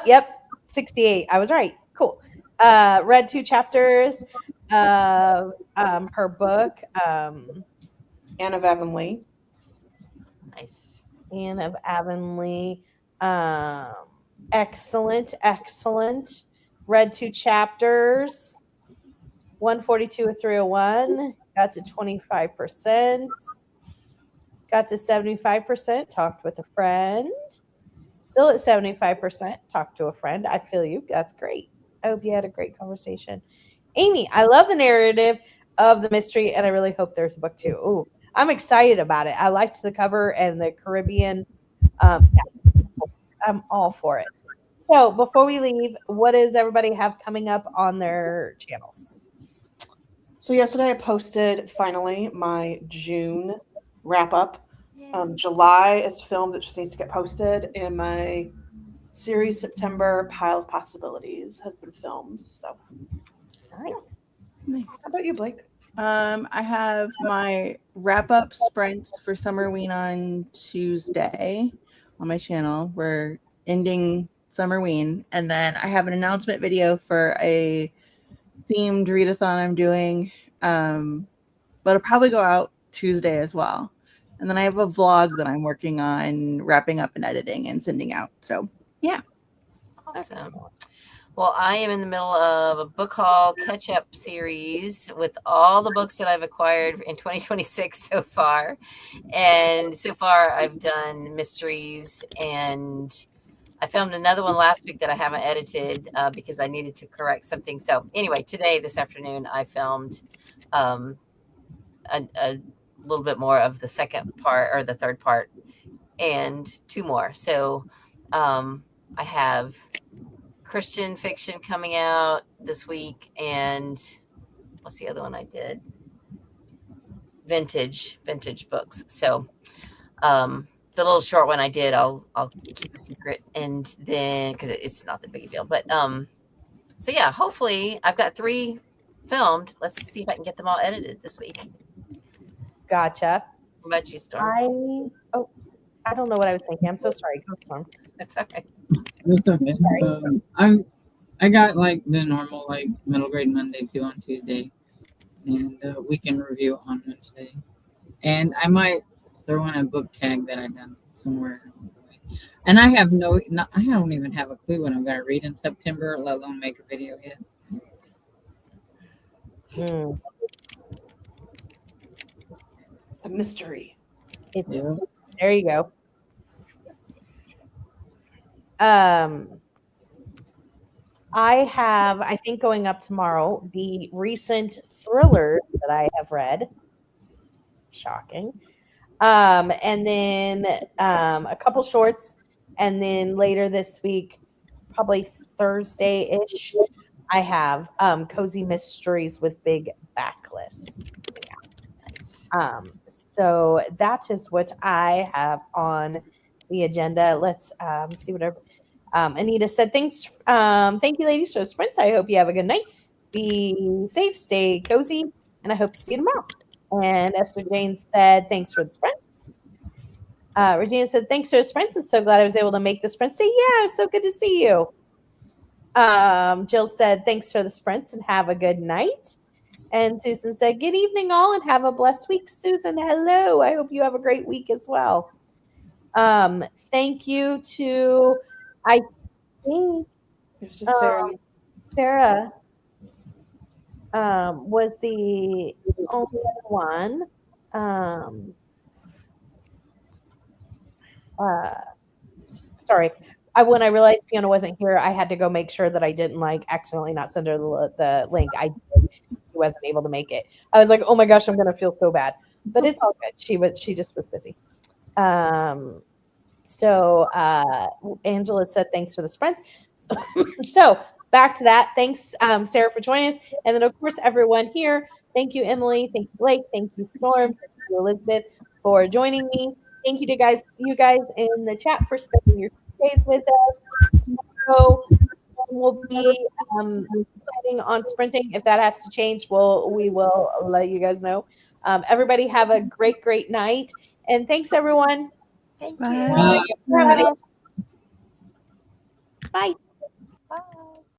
Yep. 68. I was right. Cool. Read 2 chapters of her book. Anne of Avonlea. Nice. Anne of Avonlea. Excellent. Read 2 chapters. 142 of 301. Got to 25%. Got to 75%. Talked with a friend. Still at 75%. Talked to a friend. I feel you. That's great. I hope you had a great conversation. Amy, I love the narrative of the mystery, and I really hope there's a book too. Ooh, I'm excited about it. I liked the cover and the Caribbean. I'm all for it. So before we leave, what does everybody have coming up on their channels? So yesterday I posted finally my June wrap up. July is filmed that just needs to get posted, and my series September Pile of Possibilities has been filmed. So Nice. How about you, Blake? I have my wrap-up sprints for Summerween on Tuesday on my channel. We're ending Summerween, and then I have an announcement video for a themed readathon I'm doing, but it'll probably go out Tuesday as well. And then I have a vlog that I'm working on wrapping up and editing and sending out. So, yeah. Awesome. Well, I am in the middle of a book haul catch-up series with all the books that I've acquired in 2026 so far. And so far, I've done mysteries, and I filmed another one last week that I haven't edited because I needed to correct something. So anyway, this afternoon, I filmed a little bit more of the second part or the third part and 2 more. So I have Christian fiction coming out this week, and what's the other one I did? Vintage books. So the little short one I did, I'll keep a secret, and then because it's not that big a deal. But so yeah, hopefully I've got 3 filmed. Let's see if I can get them all edited this week. Gotcha. What about you, Storm? I don't know what I was thinking. I'm so sorry. Go, Storm. That's all right. It's okay. I got like the normal like middle grade Monday too on Tuesday, and weekend review on Wednesday, and I might throw in a book tag that I done somewhere. And I have I don't even have a clue what I'm gonna read in September, let alone make a video yet. It's a mystery. It's There you go. I have, I think going up tomorrow, the recent thrillers that I have read. Shocking. And then a couple shorts. And then later this week, probably Thursday-ish, I have Cozy Mysteries with Big Backlists. So that is what I have on the agenda. Let's see whatever. Anita said, thanks. Thank you, ladies, for the sprints. I hope you have a good night. Be safe, stay cozy, and I hope to see you tomorrow. And Esther Jane said, thanks for the sprints. Regina said, thanks for the sprints. I'm so glad I was able to make the sprints today. Yeah, it's so good to see you. Jill said, thanks for the sprints and have a good night. And Susan said, good evening, all, and have a blessed week. Susan, hello. I hope you have a great week as well. Thank you to, I think, There's just Sarah. Sarah was the only one. Sorry. When I realized Fiona wasn't here, I had to go make sure that I didn't like accidentally not send her the link. She wasn't able to make it. I was like, oh my gosh, I'm gonna feel so bad. But it's all good. She just was busy. So Angela said thanks for the sprints. So back to that. Thanks, Sarah, for joining us. And then of course everyone here. Thank you, Emily. Thank you, Blake. Thank you, Storm. Thank you, Elizabeth, for joining me. Thank you to you guys in the chat for spending your days with us. Tomorrow we'll be planning on sprinting. If that has to change, we will let you guys know. Everybody have a great night. And thanks everyone. Thank Bye. you. Bye.